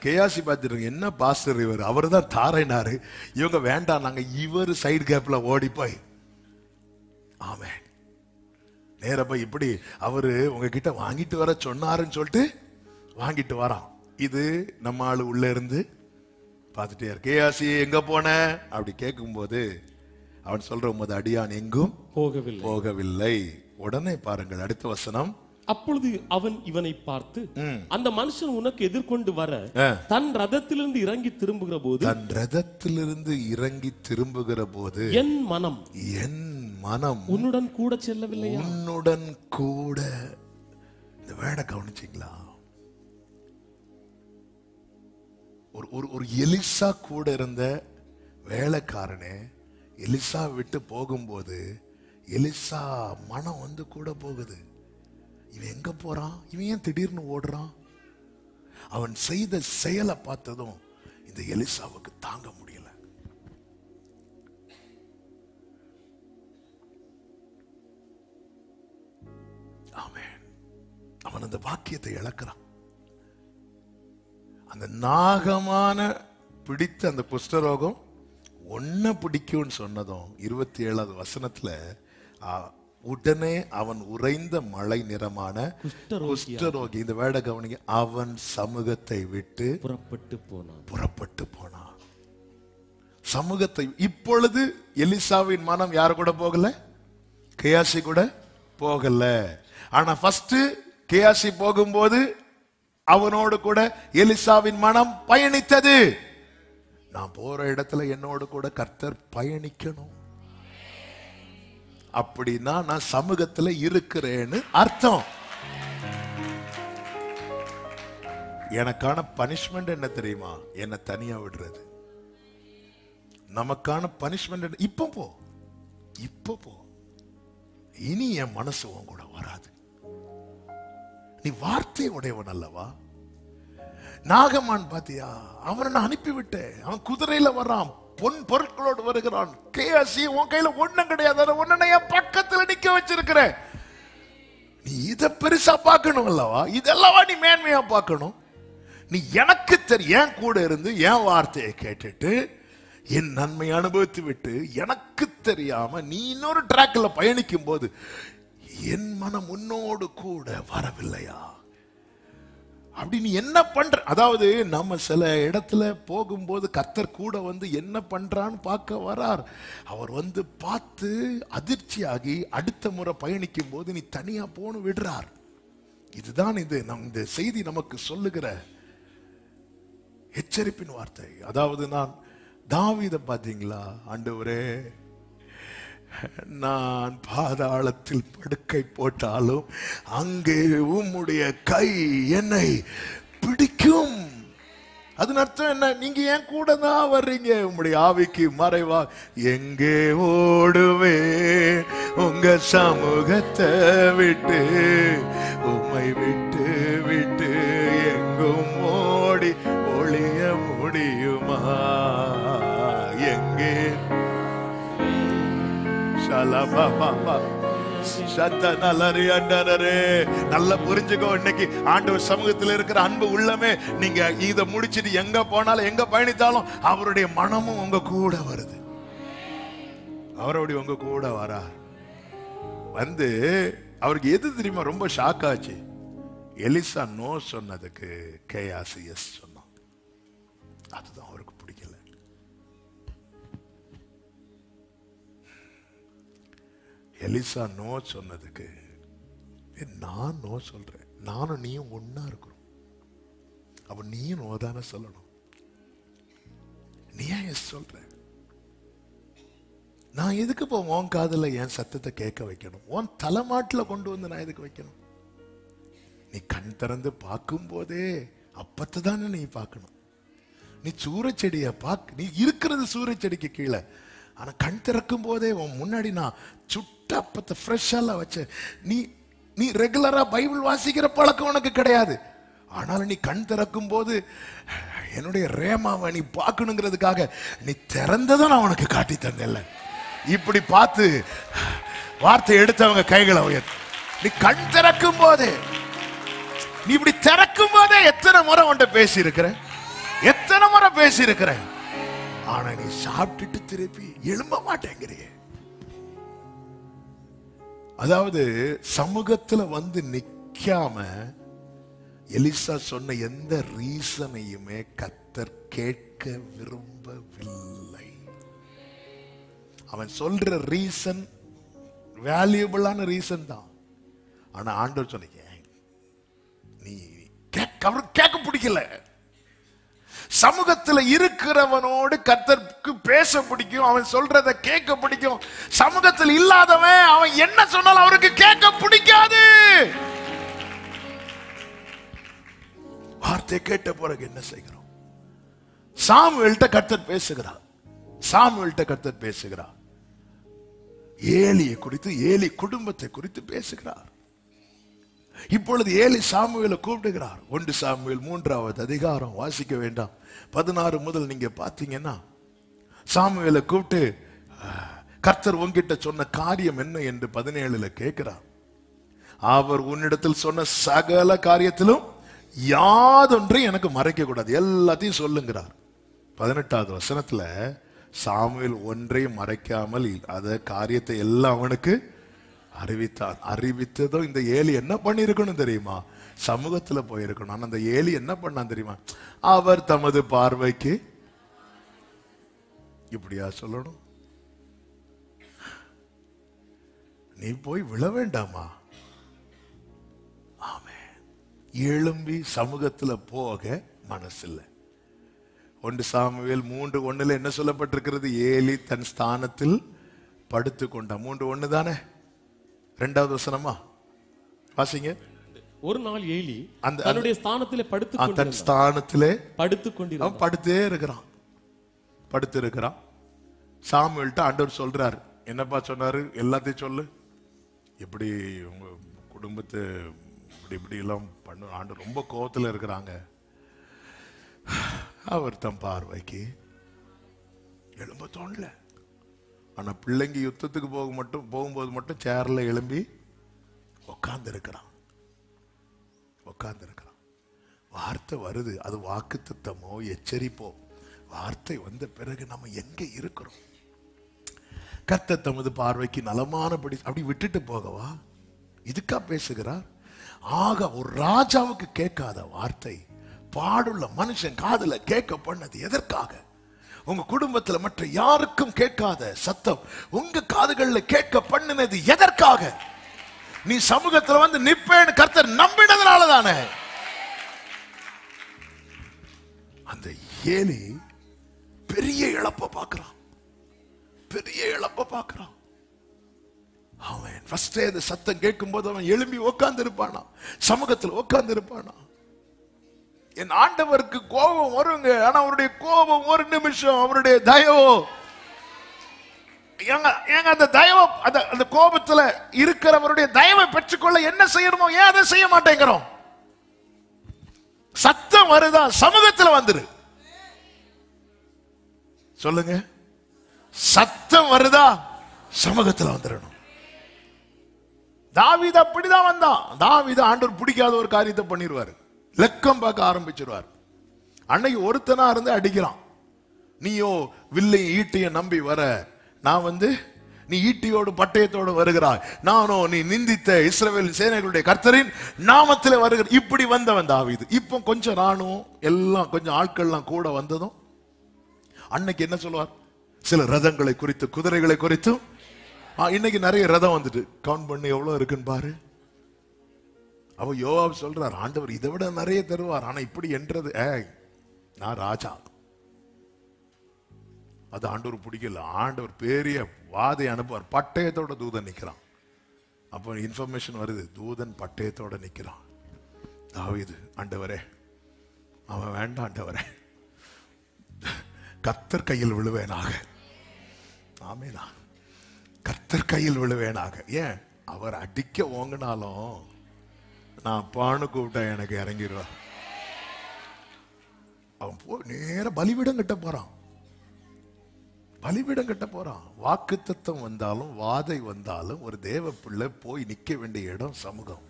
கேயாசி பார்த்துட்டு இருக்கு. என்ன பாஸ்டர் இவர், அவர் தான் தாரைனாரு, இவங்க வேண்டாம் நாங்க, இவர் சைடு கேப்ல ஓடி போய் ஆமென் நேர போய் இப்படி அவரு உங்ககிட்ட வாங்கிட்டு வர சொன்னாருன்னு சொல்லிட்டு வாங்கிட்டு வரான். இது நம்ம ஆளு உள்ள இருந்து பார்த்துட்டே இருக்கு. கேயாசி எங்க போன அப்படி கேட்கும் போது அவன் சொல்ற போது, அடியான் எங்கும் போகவில்லை. உடனே பாருங்கள் அடுத்த வசனம். அப்பொழுது அவன் இவனை பார்த்து, அந்த மனுஷன் உனக்கு எதிர்கொண்டு வர தன் ரதத்திலிருந்து இறங்கி திரும்புகிற போது என் மனம் உன்னுடன் கூட செல்லவில்லை. உன்னுடன் கூட. இந்த வேட கவனிச்சீங்களா? ஒரு எலிசா கூட இருந்த வேலைக்காரனே எலிசா விட்டு போகும்போது எலிசா மனம் வந்து கூட போகுது. இவன் எங்க போறான்? இவன் ஏன் திடீர்னு ஓடுறான்? அவன் செய்த செயலை பார்த்ததும் இந்த எலிசாவுக்கு தாங்க முடியல. ஆமென். அவன் அந்த வாக்கியத்தை இழக்கிறான். அந்த நாகமான பிடித்த அந்த குஷ்டரோகம் ஒன்ன பிடிக்கும்னு சொன்னதும் 27வது வசனத்துல உடனே அவன் உறைந்த மழை நிறமான குஷ்டரோகி, இந்த வேட கவனிங்க, அவன் சமூகத்தை விட்டு புறப்பட்டு போனான். சமூகத்தை. இப்பொழுது எலிசாவின் மனம் யார் கூட போகல? கேயாசி கூட போகல. ஆனா ஃபர்ஸ்ட் கேயாசி போகும்போது அவனோடு கூட எலிசாவின் மனம் பயணித்தது. நான் போற இடத்துல என்னோடு கூட கர்த்தர் பயணிக்கணும். அப்படின்னா நான் சமூகத்துல இருக்கிறேன்னு அர்த்தம். எனக்கான பனிஷ்மெண்ட் என்ன தெரியுமா? என்ன தனியா விடுறது. நமக்கான பனிஷ்மெண்ட் இப்ப போ, இனி என் மனசு உன் கூட வராது. நீ வார்த்தை உடையவன் அல்லவா? நாகமான் பாத்தியா, அவனை நான் அனுப்பிவிட்டேன். அவன் குதிரையில வர்றான், பொன் பொருட்களோடு வருகிறான். கேயாசி உன் கையில ஒண்ணும் கிடையாது, ஒன்னு என் பக்கத்துல நிக்க வச்சிருக்கிற. நீ இத பெருசா பார்க்கணும் அல்லவா? இதெல்லவா நீ மேன்மையா பார்க்கணும்? நீ எனக்கு என் கூட இருந்து என் வார்த்தையை கேட்டுட்டு என் நன்மை அனுபவித்து விட்டு எனக்கு தெரியாம நீ இன்னொரு டிராக்ல பயணிக்கும் போது என் மனம் உன்னோடு கூட வரவில்லையா? அப்படி நீ என்ன பண்ற? அதாவது நம்ம சில இடத்துல போகும்போது கர்த்தர் கூட வந்து என்ன பண்றான்னு பார்க்க வரார். அவர் வந்து பார்த்து அதிர்ச்சியாகி அடுத்த முறை பயணிக்கும் போது நீ தனியா போன்னு விடுறார். இதுதான் இந்த செய்தி நமக்கு சொல்லுகிற எச்சரிப்பின் வார்த்தை. அதாவது நான் தாவீதை பாத்தீங்களா? ஆண்டவரே, நான் பாதாளத்தில் படுக்கை போட்டாலும் அங்கே உம்முடைய கை என்னை பிடிக்கும். அதன் அர்த்தம் என்ன? நீங்க ஏன் கூட தான் வர்றீங்க, உங்களுடைய ஆவிக்கு மறைவா. எங்கே ஓடுவே உங்க சமூகத்தை விட்டு, உம்மை விட்டு விட்டு எங்கும் ஓடி ஒளிய முடியுமா? எங்கே நல்ல புரிஞ்சுக்கோ. இன்னைக்கு ஆண்டவர் சமூகத்தில் இருக்கிற அன்பு உள்ளமே, நீங்க இத முடிச்சிட்டு எங்க போனாலும் எங்க பயணித்தாலும் அவருடைய மனமும் உங்க கூட வருது. அவருடைய உங்க கூட வரா வந்து அவருக்கு எது தெரியுமா ரொம்ப ஷாக் ஆச்சு? எலிசா நோ சொன்னதுக்கு கேயாசி எஸ் சொன்னான். அதுதான் அவருக்கு பிடிக்கல. எலிசா நோ சொன்னதுக்கு நான் நோ சொல்றேன், நானும் நீயும் ஒன்னா இருக்கிறோம், அப்ப நீயும் நோ தானே சொல்லணும். நீ ஏன் எஸ் சொல்ற? நான் எதுக்கு இப்போ உன் காதுல என் சத்தத்தை கேட்க வைக்கணும்? உன் தலைமாட்டுல கொண்டு வந்து நான் எதுக்கு வைக்கணும்? நீ கண் திறந்து பார்க்கும் போதே அப்பத்தை தானே நீ பார்க்கணும். நீ சூரச்செடிய பார்க்க, நீ இருக்கிறது சூரச்செடிக்கு கீழே, ஆனா கண் திறக்கும் போதே உன் முன்னாடி நான் சுட்ட அப்பத்தை ஃப்ரெஷ்ஷால வச்ச. நீ ரெகுலரா பைபிள் வாசிக்கிற பழக்கம் உனக்கு கிடையாது, ஆனாலும் நீ கண் திறக்கும் போது என்னுடைய ரேமாவை நீ பார்க்கணுங்கிறதுக்காக நீ திறந்ததை நான் உனக்கு காட்டி தந்தேன்ல. இப்படி பார்த்து வார்த்தை எடுத்தவங்க கைகளை உயர். நீ கண் திறக்கும் போதே, நீ இப்படி திறக்கும் போதே எத்தனை முறை உன்கிட்ட பேசி இருக்கிற, எத்தனை முறை பேசி இருக்கிற, ஆனா நீ சாப்பிட்டுட்டு திருப்பி எழும்ப மாட்டேங்கிறிய. அதாவது சமூகத்துல வந்து நிக்காம எலிசா சொன்ன எந்த ரீசனையுமே கர்த்தர் கேட்க விரும்பவில்லை. அவன் சொல்ற ரீசன் வேல்யூபிளான ரீசன் தான், ஆனா ஆண்டவர் சொன்ன நீ கேட்க பிடிக்கல. சமூகத்துல இருக்கிறவனோடு கர்த்தருக்கு பேச பிடிக்கும், அவன் சொல்றத கேட்க பிடிக்கும். சமூகத்தில் இல்லாதவன் அவன் என்ன சொன்னாலும் அவருக்கு கேட்க பிடிக்காது. வார்த்தை கேட்ட பிறகு என்ன செய்கிறோம்? சாமுவேல்ட்ட கர்த்தர் பேசுகிறார், சாமுவேல்ட்ட கர்த்தர் பேசுகிறார். ஏலியை குறித்து, ஏலி குடும்பத்தை குறித்து பேசுகிறார். இப்பொழுது ஏலி சாமுவேலை கூப்பிடுகிறார். 1 சாமுவேல் 3வது அதிகாரம் வாசிக்க வேண்டாம், 16 முதல் நீங்க பாத்தீங்கன்னா சாமுவேலை கூப்பிட்டு கர்த்தர் உன்கிட்ட சொன்ன காரியம் என்ன என்று 17 கேட்கிறார். அவர் உன்னிடத்தில் சொன்ன சகல காரியத்திலும் யாதொன்றையும் எனக்கு மறைக்க கூடாது, எல்லாத்தையும் சொல்லுங்கிறார். 18வது வசனத்துல சாமுவேல் ஒன்றையும் மறைக்காமல் அத காரியத்தை எல்லாம் அவனுக்கு அறிவித்தார். அறிவித்ததும் இந்த ஏலி என்ன பண்ணிருக்கணும் தெரியுமா? சமூகத்துல போயிருக்கணும். ஆனா அந்த ஏலி என்ன பண்ணான் தெரியுமா? அவர் தமது பார்வைக்கு இப்படியா சொல்லணும்? நீ போய் விழ வேண்டாமா? ஆமே, எழும்பி சமூகத்துல போக மனசில்லை. 1 சாமுவேல் 3:1 என்ன சொல்லப்பட்டிருக்கிறது? ஏலி தன் ஸ்தானத்தில் படுத்து கொண்டான். 3:1 தானே? 2வது வசனமா வாசிங்க. ஒரு நாள் ஏலி தன்னுடைய ஸ்தானத்திலே தன் ஸ்தானத்திலே படுத்துக்கொண்டிருந்தான். படுத்தே இருக்கிறான், படுத்து இருக்கிறான். சாமுவேல்ட்ட ஆண்டவர் சொல்றாரு, என்னப்பா சொன்னாரு? எல்லாத்தையும் சொல்லு, எப்படி உங்க குடும்பத்தை இப்படி எல்லாம் பண்ணு. ஆண்டவர் ரொம்ப கோபத்துல இருக்கிறாங்க. அவர் தம் பார்வைக்கு எழும்ப தோணல. ஆனா பிள்ளைங்க யுத்தத்துக்கு போகும்போது மட்டும் சேர்ல எழும்பி உட்கார்ந்து இருக்கிறான். வார்த்தை வருது, அது வாக்குத்தத்தமோ எச்சரிப்போ. வார்த்தை வந்த பிறகு நம்ம எங்க இருக்கிறோம்? கர்த்தர் தமது பார்வைக்கு நலமானபடி அப்படி விட்டுட்டு போகவா? இதுக்கா பேசுகிறார்? ஆக ஒரு ராஜாவுக்கு கேட்காத வார்த்தை பாடுள்ள மனுஷன் காதுல கேட்க பண்ணது எதற்காக? உங்க குடும்பத்துல மற்ற யாருக்கும் கேட்காத சத்தம் உங்க காதுகள்ல கேட்க பண்ணினது எதற்காக? நீ சமூகத்துல வந்து நிப்பேன்னு கர்த்தர் நம்பினதுனால தானே. அந்த ஏலி பெரிய இழப்ப பார்க்கிறான், பெரிய இழப்ப பார்க்கிறான். அவன் ஃபர்ஸ்டே அந்த சத்தம் கேட்கும் போது அவன் எழும்பி உட்கார்ந்து இருப்பானா, சமூகத்தில் உட்கார்ந்து இருப்பானா? என் ஆண்டவருக்கு கோபம் வருங்க. ஆனா அவருடைய கோபம் ஒரு நிமிஷம், அவருடைய தயவோ ஏங்க அந்த தயவு, அந்த கோபத்துல இருக்கிறவருடைய தயவை பெற்றுக்கொள்ள என்ன செய்யணுமோ ஏன் அதை செய்ய மாட்டேங்கிறோம்? சத்தம் வருதா, சமூகத்துல வந்துரு. சொல்லுங்க, சத்தம் வருதா, சமூகத்துல வந்துடணும். தாவீது அப்படிதான் வந்தான். தாவீது ஆண்டவர் பிடிக்காத ஒரு காரியத்தை பண்ணிடுவாரு, லக்கம் பார்க்க ஆரம்பிச்சிருவார். அன்னைக்கு ஒருத்தனா இருந்து அடிக்கிறான். நீயோ வில்லை ஈட்டிய நம்பி வர, நான் நீ ஈட்டியோடு பட்டயத்தோடு வருகிறாய், நானோ நீ நிந்தித்த இஸ்ரவேல் சேனைகளுடைய கர்த்தரின் நாமத்தில் வருகிற. இப்படி வந்தவன் தாவீது. இப்போ கொஞ்சம் ராணுவம் எல்லாம் கொஞ்சம் ஆட்கள்லாம் கூட வந்ததும் அன்னைக்கு என்ன சொல்லுவார்? சில ரதங்களை குறித்து, குதிரைகளை குறித்தும். இன்னைக்கு நிறைய ரதம் வந்துட்டு, கவுண்ட் பண்ணி எவ்வளவு இருக்குன்னு பாரு. அவ யோவாப் சொல்றார், ஆண்டவர் இதை விட நிறைய தருவார், ஆனா இப்படி என்றது, நான் ராஜா. அது ஆண்டவர் பிடிக்கல. ஆண்டவர் பெரிய வாதை அனுப்புவார், பட்டயத்தோட தூதன் நிக்கிறான். அப்போ இன்ஃபர்மேஷன் வருது, தூதன் பட்டயத்தோட நிக்கிறான். தாவீது, ஆண்டவரே அவன் வேண்டாம், ஆண்டவரே கர்த்தர் கையில் விழுவேனாக. ஆமேனா, கர்த்தர் கையில் விழுவேனாக. ஏன்? அவர் அடிக்க ஓங்கினாலும் நான் பானு கூப்பிட்டா எனக்கு இறங்கிடுவார். அவன் நேர பலிபீடம் கட்ட போறான், பலிபீடம் கட்ட போறான். வாக்குத்தத்தம் வந்தாலும் வாதை வந்தாலும் ஒரு தேவ பிள்ளை போய் நிக்க வேண்டிய இடம் சமூகம்.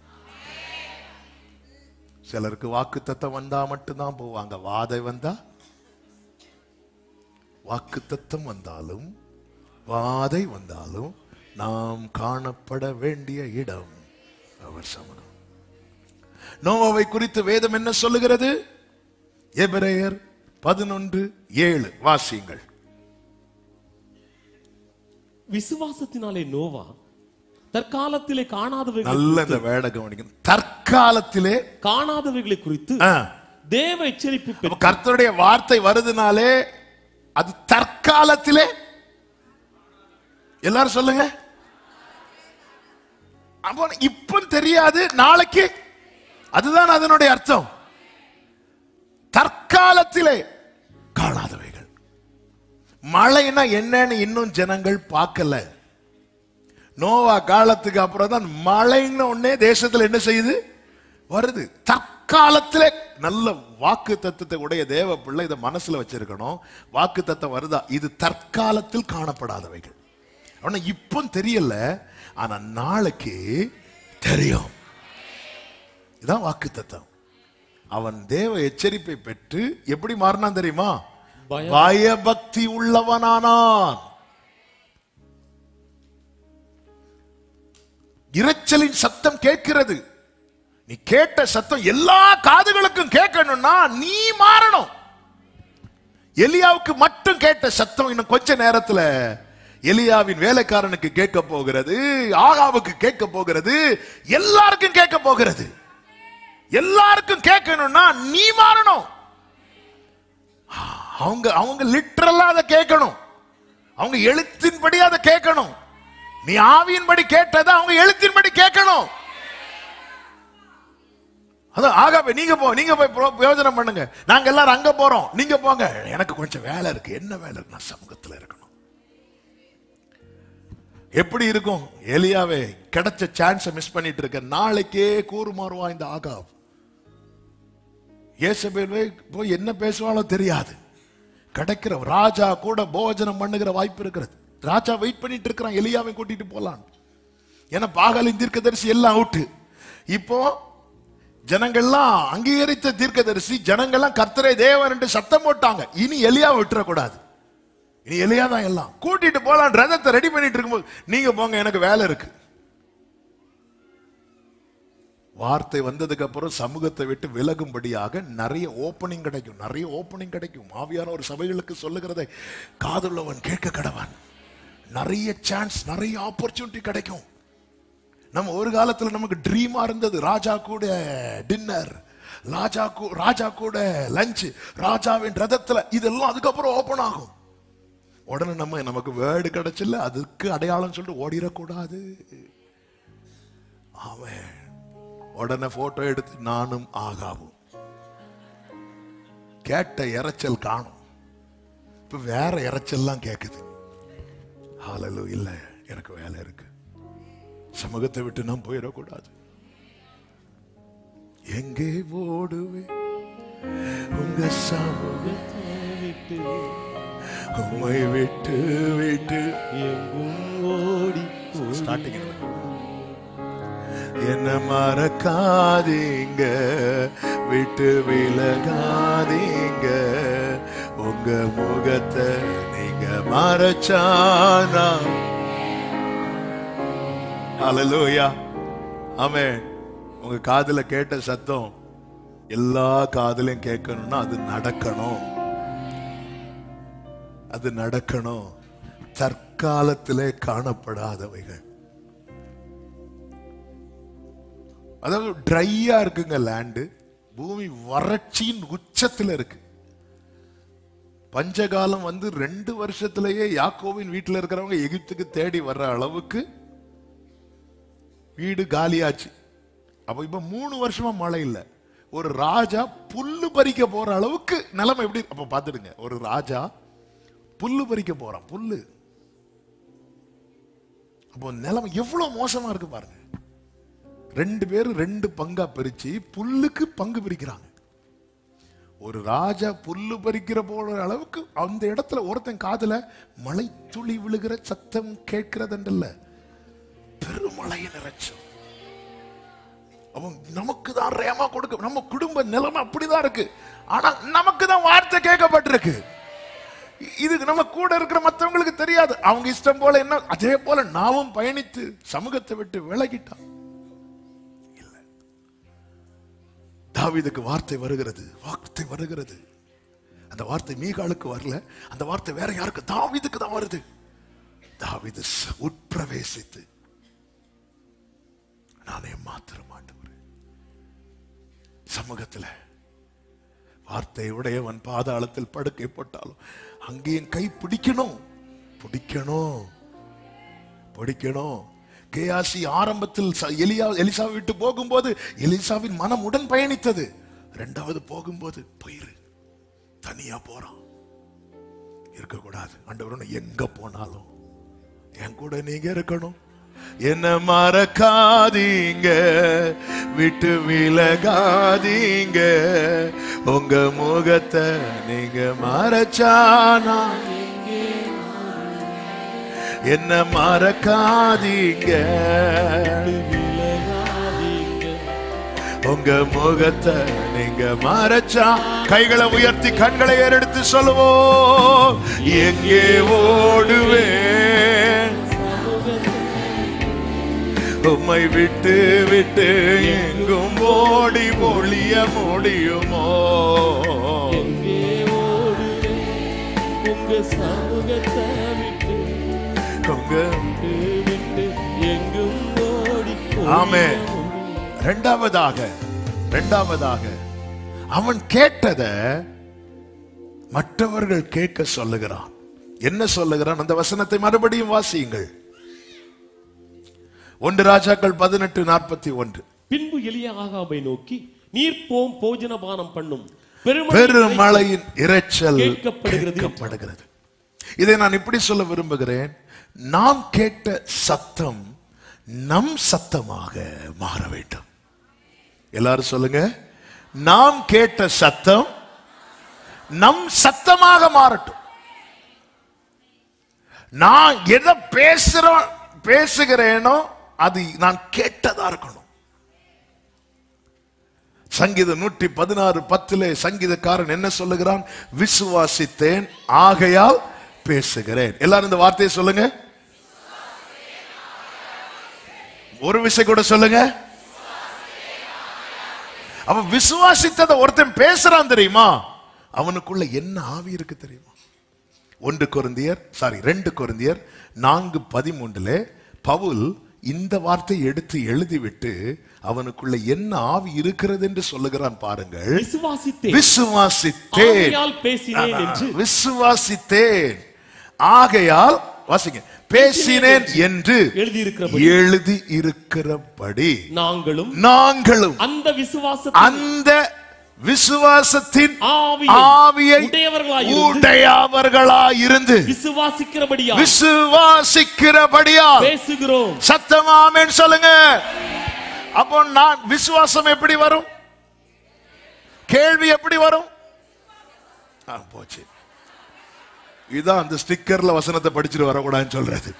சிலருக்கு வாக்குத்தத்தம் வந்தா மட்டும்தான் போவாங்க, வாதை வந்தா. வாக்குத்தத்தம் வந்தாலும் வாதை வந்தாலும் நாம் காணப்பட வேண்டிய இடம் அவர் சமூகம். நோவாவை குறித்து வேதம் என்ன சொல்லுகிறது? எபிரேயர் 11:7 வாசியுங்கள். விசுவாசத்தினாலே நோவா தற்காலத்திலே காணாதவைகளை, நல்ல இந்த வேட கவனிக்கணும், தற்காலத்திலே காணாதவைகளை குறித்து தேவ எச்சரிப்பு. கர்த்தருடைய வார்த்தை வருதுனாலே அது தற்காலத்திலே. எல்லாரும் சொல்லுங்க. இப்ப தெரியாது, நாளைக்கு. அதுதான் அதனுடைய அர்த்தம். தற்காலத்திலே காணாதவைகள். மழைனா என்னன்னு இன்னும் ஜனங்கள் பார்க்கல. நோவா காலத்துக்கு அப்புறம் தான் மழைன்னு ஒன்னே தேசத்துல என்ன செய்யுது, வருது. தற்காலத்திலே நல்ல வாக்கு தத்தத்தை உடைய தேவ பிள்ளை இதை மனசுல வச்சிருக்கணும். வாக்கு தத்தம் வருதா, இது தற்காலத்தில் காணப்படாதவைகள். ஆனா இப்போ தெரியல, ஆனா நாளைக்கு தெரியும். இதான் வாக்கு தத்தம். அவன் தேவ எச்சரிப்பை பெற்று எப்படி மாறினான் தெரியுமா? பயபக்தி உள்ளவனானான். இரைச்சலின் சத்தம் கேட்கிறது. நீ கேட்ட சத்தம் எல்லா காதுகளுக்கும் கேட்கணும்னா நீ மாறணும். எலியாவுக்கு மட்டும் கேட்ட சத்தம் இன்னும் கொஞ்ச நேரத்துல எலியாவின் வேலைக்காரனுக்கு கேட்க போகிறது, ஆகாவுக்கு கேட்க போகிறது, எல்லாருக்கும் கேட்க போகிறது. எல்லாருக்கும் கேட்கணும்னா நீ மாறணும். அவங்க லிட்டரலா அதை கேட்கணும், அவங்க எழுத்தின்படி அதை கேட்கணும். நீ ஆவியின்படி கேட்டதை அவங்க எழுத்தின்படி கேட்கணும். அதான் ஆகாவே, நீங்க போய் பிரயோஜனம் பண்ணுங்க, நாங்க எல்லாரும் அங்க போறோம், நீங்க போங்க, எனக்கு கொஞ்சம் வேலை இருக்கு. என்ன வேலை இருக்கு? நான் சமூகத்தில் இருக்கணும். எப்படி இருக்கும்? எலியாவே கிடைச்ச சான்ஸை மிஸ் பண்ணிட்டு இருக்க. நாளைக்கே கூறுமாறுவா இந்த ஆகாவ். ஏசபேல் போய் என்ன பேசுவாளோ தெரியாது. கிடைக்கிற ராஜா கூட போஜனம் பண்ணுகிற வாய்ப்பு இருக்கிறது. ராஜா வெயிட் பண்ணிட்டு இருக்கிறான் எலியாவை கூட்டிட்டு போலாம். ஏன்னா பாகாலின் தீர்க்கதரிசி எல்லாம் அவுட்டு. இப்போ ஜனங்கள்லாம் அங்கீகரித்த தீர்க்கதரிசி, ஜனங்கள்லாம் கர்த்தரே தேவன் என்று சத்தம் போட்டாங்க. இனி எலியாவை விட்டுறக்கூடாது. இனி எலியா தான் எல்லாம் கூட்டிட்டு போலாம். ரதத்தை ரெடி பண்ணிட்டு இருக்கும்போது நீங்க போங்க, எனக்கு வேலை இருக்கு. வார்த்தை வந்ததுக்கு அப்புறம் சமூகத்தை விட்டு விலகும்படியாக நிறைய ஓப்பனிங் கிடைக்கும், நிறைய ஓப்பனிங் கிடைக்கும். ஆவியான ஒரு சபைகளுக்கு சொல்லுகிறதை காதுள்ளவன் கேட்க கடவன். நிறைய சான்ஸ், நிறைய ஆப்பர்ச்சுனிட்டி கிடைக்கும். நம்ம ஒரு காலத்துல நமக்கு ட்ரீமா இருந்தது, ராஜா கூட டின்னர், ராஜா கூட லஞ்ச், ராஜாவின் ரதத்துல, இதெல்லாம் அதுக்கப்புறம் ஓபன் ஆகும். உடனே நமக்கு வேர்டு கிடைச்சல, அதுக்கு அடையாளம் சொல்லிட்டு ஓடிடக்கூடாது. அவன் உடனே போட்டோ எடுத்து நானும் ஆகாவும் கேட்ட இறைச்சல் காணும். இப்ப வேற இறைச்சல்லாம் கேக்குது. ஹalleluya. இல்ல, எனக்கு வேலை இருக்கு, சமூகத்தை விட்டு நான் போயிடக்கூடாது. எங்கே ஓடுவே உங்க சமூகத்தை விட்டு, உம்மை விட்டு விட்டு எங்கும் ஓடி ஸ்டார்டிங் என்ன மறக்காதீங்க, விட்டு விலகாதீங்க, உங்க முகத்தை நீங்க மறைச்சானா. ஹல்லேலூயா, ஆமென். உங்க காதுல கேட்ட சத்தம் எல்லா காதுலையும் கேட்கணும்னா அது நடக்கணும். அது நடக்கணும். தற்காலத்திலே காணப்படாதவைகள், அதாவது ட்ரையா இருக்குங்க லேண்டு, பூமி வறட்சியின் உச்சத்துல இருக்கு. பஞ்சகாலம் 2 வருஷத்திலேயே யாக்கோவின் வீட்டில் இருக்கிறவங்க எகிப்துக்கு தேடி வர்ற அளவுக்கு வீடு காலியாச்சு. அப்ப இப்ப 3 வருஷமா மழை இல்லை. ஒரு ராஜா புல்லு பறிக்க போற அளவுக்கு நிலைமை எப்படி? அப்ப பாத்துடுங்க, ஒரு ராஜா புல்லு பறிக்க போறான். புல்லு, அப்போ நிலைமை எவ்வளவு மோசமா இருக்கு பாருங்க. 2 பேரும் 2 பங்கா பிரிச்சு புல்லுக்கு பங்கு பிரிக்கிறாங்க. ஒரு ராஜா புல்லு பறிக்கிற போற அளவுக்கு அந்த இடத்துல ஒருத்தன் காதுல மழை துளி விழுகிற சத்தம் கேட்கிறதுண்டல்ல, பெருமழையை நிறைச்சோம். அவன் நமக்கு தான் ரேமா கொடுக்க, நம்ம குடும்ப நிலைமை அப்படிதான் இருக்கு. ஆனா நமக்கு தான் வார்த்தை கேட்கப்பட்டிருக்கு. இது நம்ம கூட இருக்கிற மற்றவங்களுக்கு தெரியாது. அவங்க இஷ்டம் போல என்ன, அதே போல நாமும் பயணித்து சமூகத்தை விட்டு விலகிட்டான். தாவீதுக்கு வார்த்தை வருகிறது, வார்த்தை வருகிறது. அந்த வார்த்தை மீகாலுக்கு வரல, அந்த வார்த்தை வேற யாருக்கு? தாவீதுக்கு தான் வருது. தாவீது உட்பிரவேசித்து, நானே மாத்திர மாட்டேன் சமூகத்துல வார்த்தை உடையவன் பாதாளத்தில் படுக்கை போட்டாலும் அங்கேயும் கை பிடிக்கணும், பிடிக்கணும், பிடிக்கணும். கேயாசி ஆரம்பத்தில் எலிசா விட்டு போகும்போது எலிசாவின் மனம் உடன் பயணித்தது. 2வது போகும்போது போயிரு, தனியா போறான். இருக்கக்கூடாது. ஆண்டவரே, எங்க போனாலும் என் கூட நீங்க இருக்கணும். என்ன மறக்காதீங்க, விட்டு விலகாதீங்க, உங்க முகத்தை நீங்க மறைச்சானா. என்ன மறக்காதீங்க, உங்க முகத்தை நீங்க மறைச்சா. கைகளை உயர்த்தி கண்களை ஏறெடுத்து சொல்லுவோம். எங்கே ஓடுவேன், உம்மை விட்டு விட்டு எங்கும் ஓடி ஒளிய முடியுமோ. எங்கே ஓடுவேன், உங்க சமூகத்தை விட்டு, உங்க விட்டு எங்கும் ஓடி. ஆமென். இரண்டாவதாக அவன் கேட்டத மற்றவர்கள் கேட்க சொல்லுகிறான். என்ன சொல்லுகிறான்? அந்த வசனத்தை மறுபடியும் வாசியுங்கள். 1 ராஜாக்கள் 18:41. பின்பு எலியா ஆகாபை நோக்கி, நீர் போம் போஜனபானம் பண்ணும், பெருமழையின் இரைச்சல் கேட்கப்படுகிறது. இதை நான் இப்படி சொல்ல விரும்புகிறேன். நாம் கேட்ட சத்தம் நம் சத்தமாக மாற வேண்டும். எல்லாரும் சொல்லுங்க, நாம் கேட்ட சத்தம் நம் சத்தமாக மாறட்டும். நான் எதை பேசுகிறேனோ அது நான் கேட்டதா இருக்கணும். சங்கீதம் 116:10 சங்கீதக்காரன் என்ன சொல்லுகிறான்? விசுவாசித்தேன் ஆகையால் பேசுகிறேன். எல்லாரும் இந்த வார்த்தையை சொல்லுங்க. ஒரு விஷயம் கூட சொல்லுங்க. அவன் விசுவாசித்ததை ஒருத்தன் பேசுறான் தெரியுமா? அவனுக்குள்ள என்ன ஆவி இருக்கு தெரியுமா? 2 கொரிந்தியர் 4:13 பவுல் இந்த வார்த்தையை எடுத்து எழுதிவிட்டு அவனுக்குள்ள என்ன ஆவி இருக்கிறது என்று சொல்லுகிறான் பாருங்கள். விசுவாசித்தேன் ஆகையால் வாசிங்க, பேசினேன் என்று எழுதி இருக்கிறபடி நாங்களும் அந்த விசுவாசத்தின் ஆவியை உடையவர்களாய் இருந்து விசுவாசிக்கிறபடியால் பேசுகிறோம். சத்தமா ஆமென் சொல்லுங்க. அப்போ நான் விசுவாசம் எப்படி வரும்? கேள்வி எப்படி வரும்? போச்சு. இதான் அந்த ஸ்டிக்கர்ல வசனத்தை படிச்சுட்டு வரக்கூடாதுன்னு சொல்றது.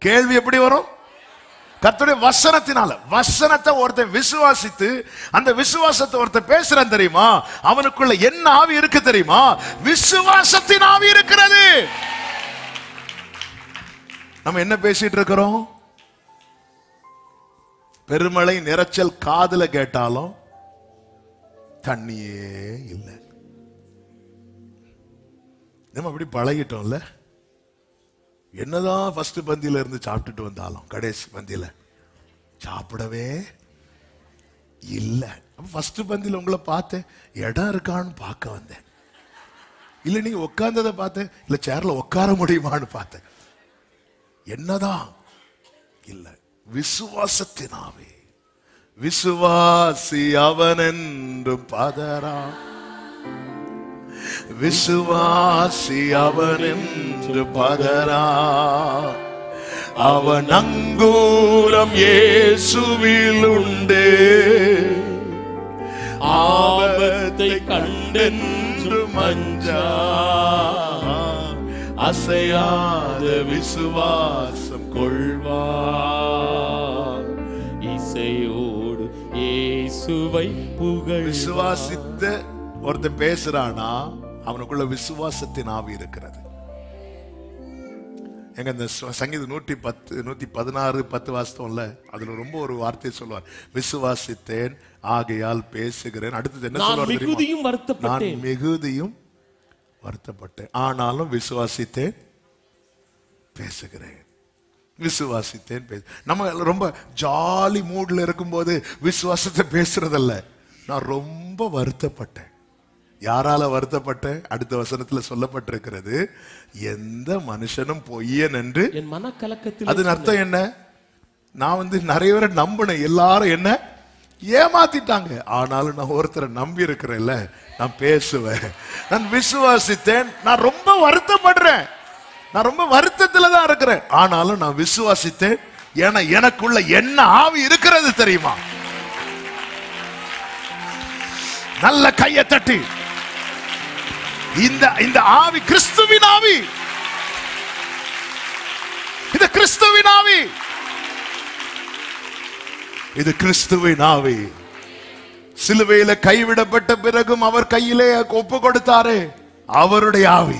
கேள்வி எப்படி வரும்? கர்த்தருடைய வசனத்தினால. வசனத்தை ஒருத்தன் விசுவாசித்து அந்த விசுவாசத்தை ஒருத்தன் பேசுறான் தெரியுமா, அவனுக்குள்ள என்ன ஆவி இருக்கு தெரியுமா? விசுவாசத்தின் ஆவி இருக்கிறது. நம்ம என்ன பேசிட்டு இருக்கிறோம்? பெருமழை நிறைச்சல் காதுல கேட்டாலும் தண்ணியே இல்லை. நம்ம அப்படி பழகிட்டோம்ல. என்னதான் ஃபர்ஸ்ட் பந்தியில இருந்து சாப்பிட்டுட்டு வந்தாலும் கடைசி பந்தியில சாப்பிடவே இல்லை. ஃபர்ஸ்ட் பந்தியில உங்களை பார்த்தேன், இடம் இருக்கான்னு பார்க்க வந்தேன். இல்ல நீங்க உட்கார்ந்ததை பார்த்தேன், இல்ல சேர்ல உட்கார முடியுமான்னு பார்த்தேன். என்னதான் இல்ல. விசுவாசத்தினாவே விசுவாசி அவன் என்றும் பதரா, விசுவாசி அவன் என்று பதரா, அவன் அங்கூரம் இயேசுவில் உண்டு, ஆபத்தை கண்டென்று மஞ்சா, அசையாத விசுவாசம் கொள்வார். இசையோடு இயேசுவை புகழ். விசுவாசித்த ஒருத்தன் பேசுறானா அவனுக்குள்ள விசுவாசத்தின் ஆவி இருக்கிறது. எங்க இந்த சங்கீதம் 110 116 10 வாஸ்தவம்ல அதுல ரொம்ப ஒரு வார்த்தை சொல்வார், விசுவாசித்தேன் ஆகையால் பேசுகிறேன். அடுத்தது என்ன சொல்வார் தெரியுமா? நான் மிகுதியும் வருத்தப்பட்டேன் ஆனாலும் விசுவாசித்தேன் பேசுகிறேன். விசுவாசித்தேன் நம்ம ரொம்ப ஜாலி மூட்ல இருக்கும்போது விசுவாசத்தை பேசுறதல்ல. நான் ரொம்ப வருத்தப்பட்டேன். யாரால வருத்தப்பட்டேன்? அடுத்த வசனத்துல சொல்லப்பட்டிருக்கிறது, எந்த மனுஷனும் பொய்யன் என்று என் மனக்கலக்கத்தில். அதன் அர்த்தம் என்ன? நான் நிறைய பேரை நம்பினேன், எல்லாரும் என்ன ஏமாத்திட்டாங்க. ஆனாலும் நான் ஒருத்தரை நம்பி இருக்கிறேன்ல, நான் பேசுவேன். நான் விசுவாசித்தேன். நான் ரொம்ப வருத்தப்படுறேன், நான் ரொம்ப வருத்தத்துல தான் இருக்கிறேன். ஆனாலும் நான் விசுவாசித்தேன். ஏன்னா எனக்குள்ள என்ன ஆவி இருக்கிறது தெரியுமா? நல்ல கையை தட்டி, இந்த ஆவி கிறிஸ்துவின் ஆவி. இது கிறிஸ்துவின் ஆவி. இது கிறிஸ்துவின் ஆவி. சிலுவையில கைவிடப்பட்ட பிறகும் அவர் கையிலே ஒப்பு கொடுத்தாரே, அவருடைய ஆவி.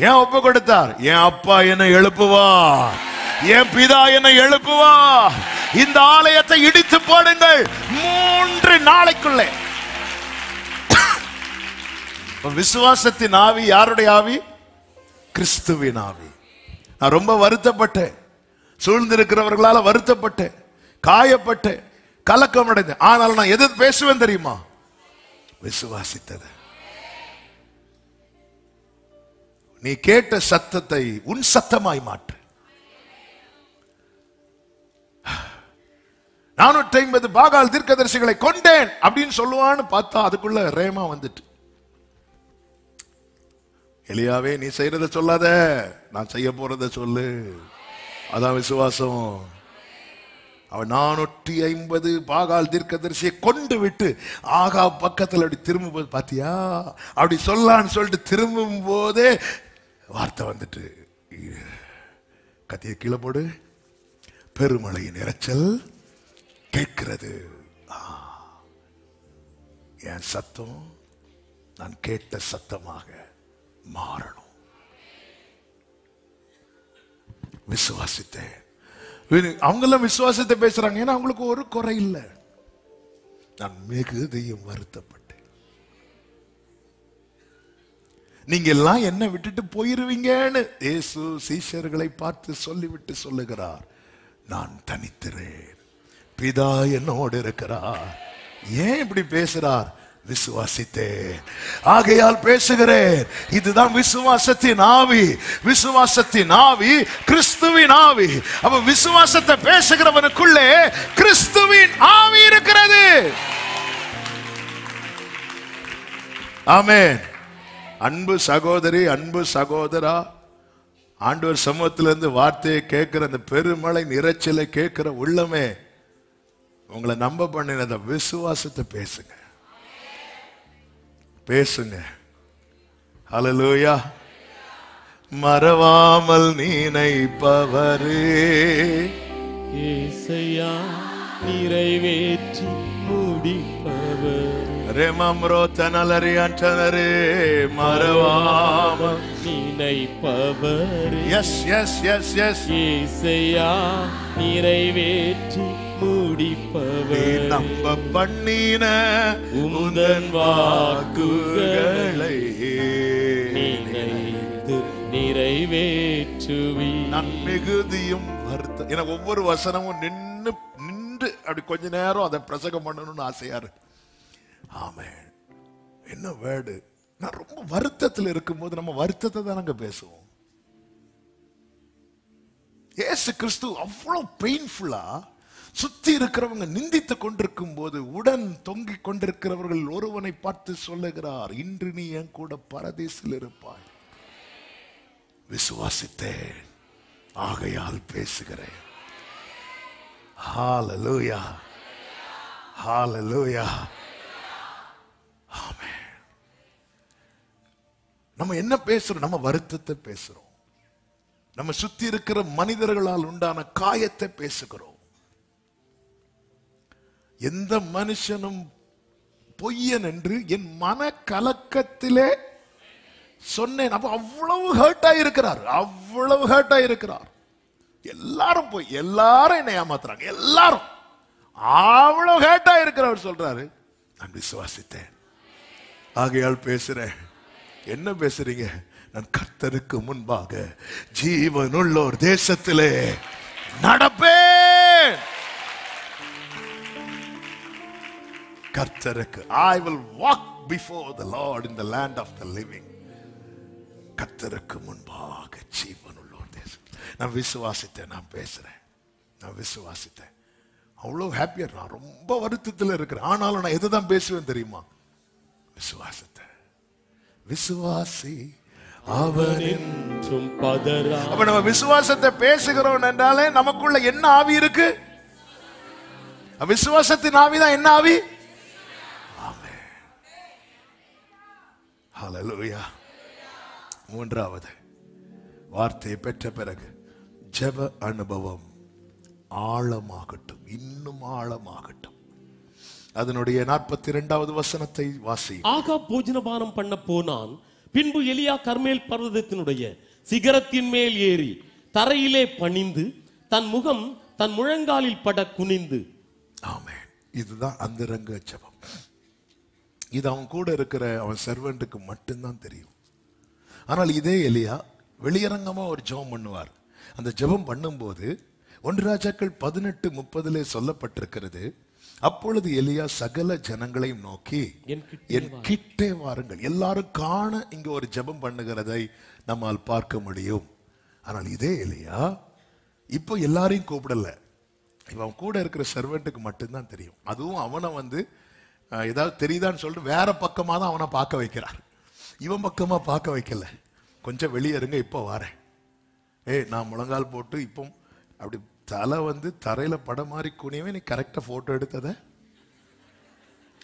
ஏன் ஒப்பு கொடுத்தார்? என் அப்பா என்னை எழுப்புவார், என் பிதா என்னை எழுப்புவார். இந்த ஆலயத்தை இடித்து போடுங்கள் 3 நாளைக்குள்ளே. விசுவாசத்தின் ஆவி யாருடைய ஆவி? கிறிஸ்துவின் ஆவி. நான் ரொம்ப வருத்தப்பட்டேன், சூழ்ந்திருக்கிறவர்களால வருத்தப்பட்டேன், காயப்பட்டேன், கலக்கம் அடைந்தேன். ஆனால் நான் எது பேசுவேன் தெரியுமா? விசுவாசித்தது. நீ கேட்ட சத்தத்தை உன் சத்தமாய் மாற்று. 450 பாகால் தீர்க்கதரிசிகளை கொண்டேன் அப்படின்னு சொல்லுவான்னு பார்த்தா அதுக்குள்ள ரேமா வந்துட்டு, எலியாவே நீ செய்யறத சொல்லாத, நான் செய்ய போறத சொல்லு. அதான் விசுவாசம். அவன் 450 பாகால் தீர்க்கதரிசியை கொண்டு விட்டு ஆகா பக்கத்தில் அப்படி திரும்பும் போது, பாத்தியா அப்படி சொல்லான்னு சொல்லிட்டு திரும்பும் போதே வார்த்தை வந்துட்டு, கத்திய கீழே போடு, பெருமழையின் இரைச்சல் கேட்கிறது. என் சத்தம் நான் கேட்ட சத்தமாக மாறணும். விசுவாசித்தேன். அவங்க எல்லாம் விசுவாசத்தை பேசுறாங்க, ஏன்னா அவங்களுக்கு ஒரு குறை இல்லை. நான் மிகுதியும் வருத்தப்பட்டேன். நீங்க எல்லாம் என்ன விட்டுட்டு போயிருவீங்கன்னு இயேசு சீஷர்களை பார்த்து சொல்லிவிட்டு சொல்லுகிறார், நான் தனித்திறேன், பிதா என்னோடு இருக்கிறார். ஏன் இப்படி பேசுறார்? விசுவாசித்தேன் ஆகையால் பேசுகிறேன். இதுதான் விசுவாசத்தின் ஆவி. விசுவாசத்தின் ஆவி கிறிஸ்துவின் ஆவி. அப்ப விசுவாசத்தை பேசுகிறவனுக்குள்ளே கிறிஸ்துவின் ஆவி இருக்கிறது. ஆமென். அன்பு சகோதரி, அன்பு சகோதரா, ஆண்டவர் சமூகத்திலிருந்து வார்த்தையை கேட்கிற அந்த பெருமழை இரைச்சலை கேட்கிற உள்ளமே, உங்களை நம்ப பண்ணின அந்த விசுவாசத்தை பேசுங்க, பேசுங்க. ஹல்லேலூயா. மறவாமல் நினைப்பவரே ஏசையா நிறைவேற்றி முடிப்பவர். ரெமம்ரோ தனலரி அண்டனரே மறவாமல் நினைப்பவர். எஸ் எஸ் எஸ் எஸ் ஏசையா நிறைவேற்றி நீ முடிப்பவர். நம்ப பண்ணின உந்தன் வாக்குகளை நினைத்து நிறைவேற்றுவி. நான் மிகுதியும் வருத்த. எனக்கு ஒவ்வொரு வசனமும் நின்று அப்படி கொஞ்ச நேரம் அதை பிரசங்கம் பண்ணணும்னு ஆசையா இருக்கு. ஆமென். என்ன வேர்டு. நான் ரொம்ப வருத்தத்தில் இருக்கும்போது நம்ம வருத்தத்தை தானங்க பேசுவோம். இயேசு கிறிஸ்து அவ்வளவு பெயின்ஃபுல்லா சுத்தி இருக்கிறவங்க நிந்தித்து கொண்டிருக்கும் போது உடன் தொங்கிக் கொண்டிருக்கிறவர்கள் ஒருவனை பார்த்து சொல்லுகிறார், இன்று நீ என் கூட பரதேசில் இருப்பாய். விசுவாசித்தேன், ஆகையால் பேசுகிறேன். ஹல்லேலூயா, ஹல்லேலூயா. ஆமென். நம்ம என்ன பேசுறோம்? நம்ம வருத்தத்தை பேசுறோம். நம்ம சுத்தி இருக்கிற மனிதர்களால் உண்டான காயத்தை பேசுகிறோம். எந்த மனுஷனும் பொய்யன் என்று என் மன கலக்கத்திலே சொன்னேன். அப்ப அவ்வளவு ஹர்ட் ஆயிருக்கிறார், அவ்வளவு ஹர்ட் ஆயிருக்கிறார். எல்லாரும் போய் எல்லாரும் என்னை ஏமாத்துறாங்க, எல்லாரும் அவ்வளவு ஹர்ட் ஆயிருக்கிறவர் சொல்றாரு, நான் விசுவாசித்தேன், ஆகையால் பேசுறேன். என்ன பேசுறீங்க? நான் கர்த்தருக்கு முன்பாக ஜீவனுள்ளோர் தேசத்திலே நடப்பேன். கர்த்தருக்கு I will walk before the Lord in the land of the living. கர்த்தருக்கு முன்பாக ஜீவனுள்ளோர் தேசம். நான் விசுவாசித்தேன், நான் பேசுறேன், நான் விசுவாசித்தேன். அவ்வளவு ஹாப்பியா. நான் ரொம்ப வருத்தத்தில் இருக்கிறேன், ஆனாலும் நான் எதுதான் பேசுவேன் தெரியுமா? விசுவாசத்தை. விசுவாசி அவன் என்றும் பதறா. அப்ப நம்ம விசுவாசத்தை பேசுகிறோம் என்றாலே நமக்குள்ள என்ன ஆவி இருக்கு? விசுவாசத்தின் ஆவிதான் என்ன ஆவி? ஆமென். ஹல்லேலூயா. மூன்றாவது, வார்த்தையை பெற்ற பிறகு ஜெப அனுபவம் ஆழமாகட்டும், இன்னும் ஆழமாகட்டும். அதனுடைய 42வது வசனத்தை வாசி. ஆகா போஜனபானம் பண்ண போனான். பின்பு எலியா கர்மேல் பர்வதத்தினுடைய சிகரத்தின் மேல் ஏறி தரையிலே பணிந்து தன் முகம் தன் முழங்காலில் பட குனிந்து. ஆமென். இதுதான் அந்தரங்க ஜெபம். இது அவன் கூட இருக்கிற அவன் சர்வெண்ட்டுக்கு மட்டும்தான் தெரியும். ஆனால் இதே எலியா வெளியரங்கமா ஒரு ஜெபம் பண்ணுவார். அந்த ஜெபம் பண்ணும்போது 1 ராஜாக்கள் 18:30 சொல்லப்பட்டிருக்கிறது, அப்பொழுது எலியா சகல ஜனங்களையும் நோக்கி, என் கிட்டே வாருங்கள். எல்லாரும் காண இங்க ஒரு ஜெபம் பண்ணுகிறதை நம்மால் பார்க்க முடியும். ஆனால் இதே எலியா இப்போ எல்லாரையும் கூப்பிடல. இப்ப அவன் கூட இருக்கிற சர்வெண்ட்டுக்கு மட்டும்தான் தெரியும். அதுவும் அவனை ஏதாவது தெரியுதான்னு சொல்லிட்டு வேற பக்கமா தான் அவனை பார்க்க வைக்கிறார். இவன் பக்கமா பார்க்க வைக்கல. கொஞ்சம் வெளியே இருங்க, இப்போ வரேன். நான் முழங்கால் போட்டு இப்போ அப்படி தலை தரையில பட மாதிரி குனியவே, நீ கரெக்டா போட்டோ எடுத்தத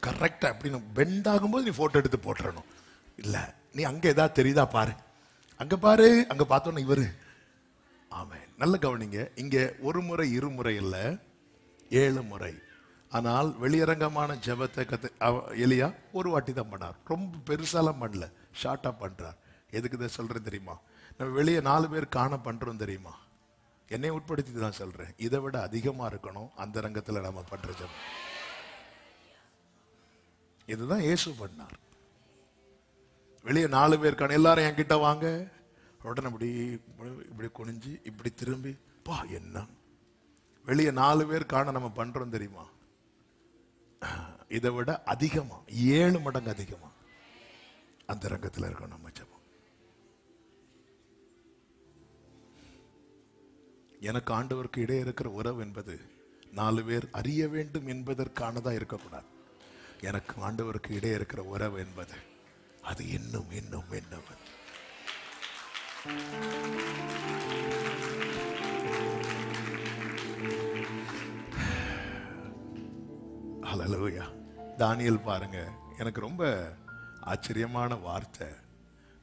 கரெக்டா அப்படி பெண்ட் ஆகும்போது நீ போட்டோ எடுத்து போட்டுறணும். இல்ல, நீ அங்க ஏதாவது தெரியுதா பாரு, அங்க பாரு, அங்க பார்த்தோன்னு இவரு. ஆமென். நல்ல கவனிங்க, இங்க ஒரு முறை இருமுறை இல்ல, 7 முறை. ஆனால் வெளியரங்கமான ஜெபத்தை எலியா ஒரு வாட்டி தான் பண்ணார். ரொம்ப பெருசாலாம் பண்ணல, ஷார்ட்டா பண்றார். எதுக்கு இதை சொல்றேன் தெரியுமா? நம்ம வெளியே 4 பேர் காண பண்றோம் தெரியுமா? என்னை உட்படுத்தி தான் சொல்றேன். இதை விட அதிகமா இருக்கணும் அந்த ரங்கத்துல நம்ம பண்ற ஜெபம். இதுதான் இயேசு பண்ணார். வெளியே 4 பேர் காண, எல்லாரும் என்கிட்ட வாங்க, உடனே இப்படி குனிஞ்சு இப்படி திரும்பி பா. என்ன வெளியே 4 பேர் காண நம்ம பண்றோம் தெரியுமா? இதை விட அதிகமா 7 மடங்கு அதிகமா அந்த ரங்கத்தில் இருக்கணும் நம்ம ஜெபம். எனக்கு ஆண்டவருக்கு இடையே இருக்கிற உறவு என்பது 4 பேர் அறிய வேண்டும் என்பதற்கானதா இருக்கக்கூடாது. எனக்கு ஆண்டவருக்கு இடையே இருக்கிற உறவு என்பது அது இன்னும் இன்னும் இன்னும். ஹல்லேலூயா. தானியேல் பாருங்க, எனக்கு ரொம்ப ஆச்சரியமான வார்த்தை.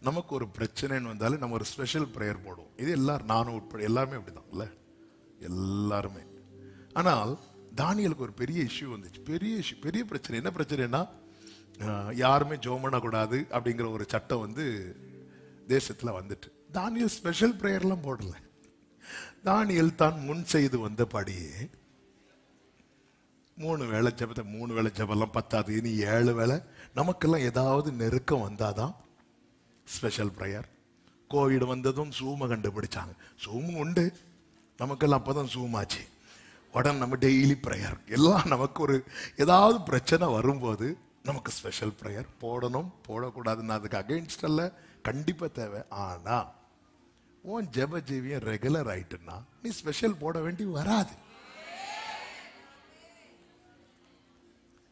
நமக்கு ஒரு பிரச்சனைன்னு வந்தாலும் நம்ம ஒரு ஸ்பெஷல் ப்ரேயர் போடுவோம். இது எல்லாரும், நானும் உட்பட எல்லாருமே அப்படிதான் இல்ல, எல்லாருமே. ஆனால் தானியேலுக்கு ஒரு பெரிய இஷ்யூ வந்துச்சு, பெரிய இஷ்யூ, பெரிய பிரச்சனை. என்ன பிரச்சனைனா, யாருமே ஜெபம் பண்ணக்கூடாது அப்படிங்கிற ஒரு சட்டம் வந்து தேசத்துல வந்துட்டு. தானியேல் ஸ்பெஷல் ப்ரேயர்லாம் போடல. தானியேல் தான் முன் செய்து வந்தபடியே 3 வேளை ஜெபத்தை, 3 வேளை ஜெபம்லாம் பத்தாது, இனி 7 வேளை. நமக்கெல்லாம் ஏதாவது நெருக்கம் வந்தாதான் ஸ்பெஷல் ப்ரேயர். கோவிட் வந்ததும் ஜூமை கண்டுபிடிச்சாங்க. ஜூம் உண்டு, நமக்கெல்லாம் அப்பதான் ஜூம் ஆச்சு. உடனே நம்ம டெய்லி ப்ரேயர். எல்லாம் நமக்கு ஒரு ஏதாவது பிரச்சனை வரும்போது நமக்கு ஸ்பெஷல் ப்ரேயர் போடணும், போடக்கூடாதுன்னு அதுக்கு அகைன்ஸ்ட் அல்ல, கண்டிப்பா தேவை. ஆனா உன் ஜெப ஜீவியம் ரெகுலர் ஆயிட்டுன்னா நீ ஸ்பெஷல் போட வேண்டி வராது.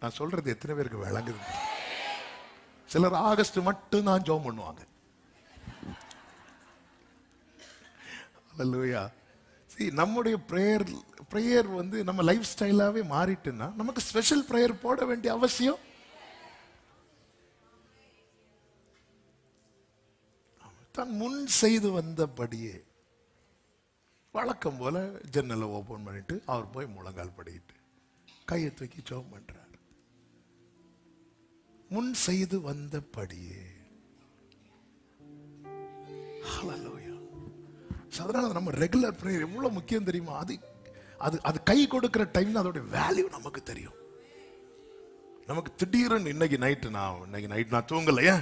நான் சொல்றது எத்தனை பேருக்கு விளங்குது? சிலர் ஆகஸ்ட் மட்டும் தான் ஜெபம் பண்ணுவாங்க. அல்லேலூயா. நம்முடைய பிரேயர் வந்து நம்ம லைஃப் ஸ்டைலாவே மாறிட்டுன்னா நமக்கு ஸ்பெஷல் பிரேயர் போட வேண்டிய அவசியம். தான் முன் செய்து வந்தபடியே வழக்கம் போல ஜன்னலை ஓபன் பண்ணிட்டு அவர் போய் முழங்கால் படிட்டு கையை தூக்கி ஜெபம் பண்றார். முன் செய்து வந்தபடியே. ஹல்லேலூயா. அதனால நம்ம ரெகுலர் பிரேயர் எவ்வளவு முக்கியம் தெரியுமா? அது அது அது கை கொடுக்கிற டைம் அதோட வேல்யூ நமக்கு தெரியும். நமக்கு திடீர்னு இன்னைக்கு நைட்டு நான் தூங்கலையா,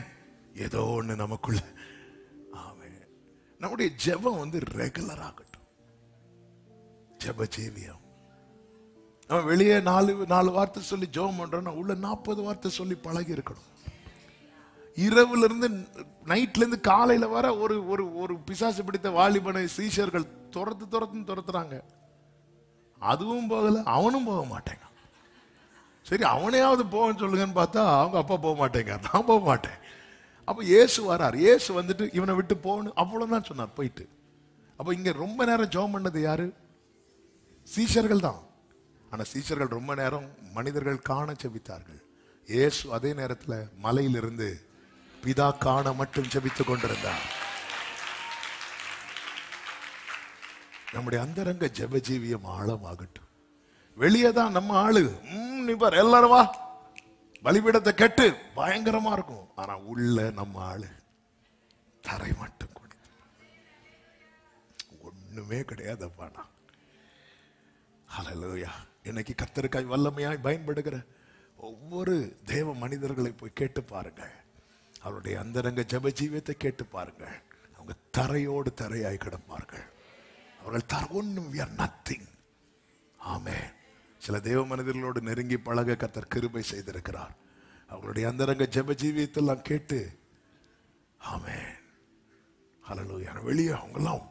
ஏதோ ஒண்ணு நமக்குள்ள. ஆமென். நம்முடைய ஜெபம் வந்து ரெகுலர் ஆகட்டும். ஜெப ஜீவியம். நம்ம வெளியே 4 வார்த்தை சொல்லி ஜெபம் பண்றோம்னா உள்ள 40 வார்த்தை சொல்லி பழகி இருக்கணும். இரவுல இருந்து நைட்ல இருந்து காலையில வர ஒரு பிசாசு பிடித்த வாலிபனை சீஷர்கள் துரத்துறாங்க. அதுவும் போகல, அவனும் போக மாட்டேங்க. சரி, அவனையாவது போன்னு சொல்லுங்கன்னு பார்த்தா அவங்க அப்பா போக மாட்டேங்க, நான் போக மாட்டேன். அப்ப இயேசு வரார். இயேசு வந்துட்டு இவனை விட்டு போகணும் அவ்வளவுதான் சொன்னார், போயிட்டு. அப்ப இங்க ரொம்ப நேரம் ஜெபம் பண்ணது யாரு? சீஷர்கள் தான். ஆனா சீஷர்கள் ரொம்ப நேரம் மனிதர்கள் காண ஜெபித்தார்கள். இயேசு அதே நேரத்துல மலையிலிருந்து பிதா காண மட்டும் ஜெபித்துக் கொண்டிருந்தார். நம்முடைய அந்தரங்க ஜெப ஜீவியம் ஆழமாகட்டும். வெளியே தான் நம்ம ஆளு நீ பார் எல்லாரும் வா பலிபீடத்தை கெட்டு பயங்கரமா இருக்கும். ஆனா உள்ள நம்ம ஆளு தரை மட்டும் கொடுத்து ஒண்ணுமே கிடையாதுப்பா. ஹல்லேலூயா. இன்னைக்கு கர்த்தருக்காய் வல்லமையாய் பயன்படுகிற ஒவ்வொரு தேவ மனிதர்களை போய் கேட்டு பாருங்க. அவருடைய அந்தரங்க ஜெப ஜீவியத்தை கேட்டு பாருங்கள். அவங்க தரையோடு தரையாய் கிடப்பார்கள். அவர்கள் ஒண்ணும் we are nothing. ஆமென். சில தேவ மனிதர்களோடு நெருங்கி பழக கர்த்தர் கிருபை செய்திருக்கிறார். அவங்களுடைய அந்தரங்க ஜெப ஜீவியத்தெல்லாம் கேட்டு ஆமென் ஹல்லேலூயா. வெளியே அவங்கெல்லாம்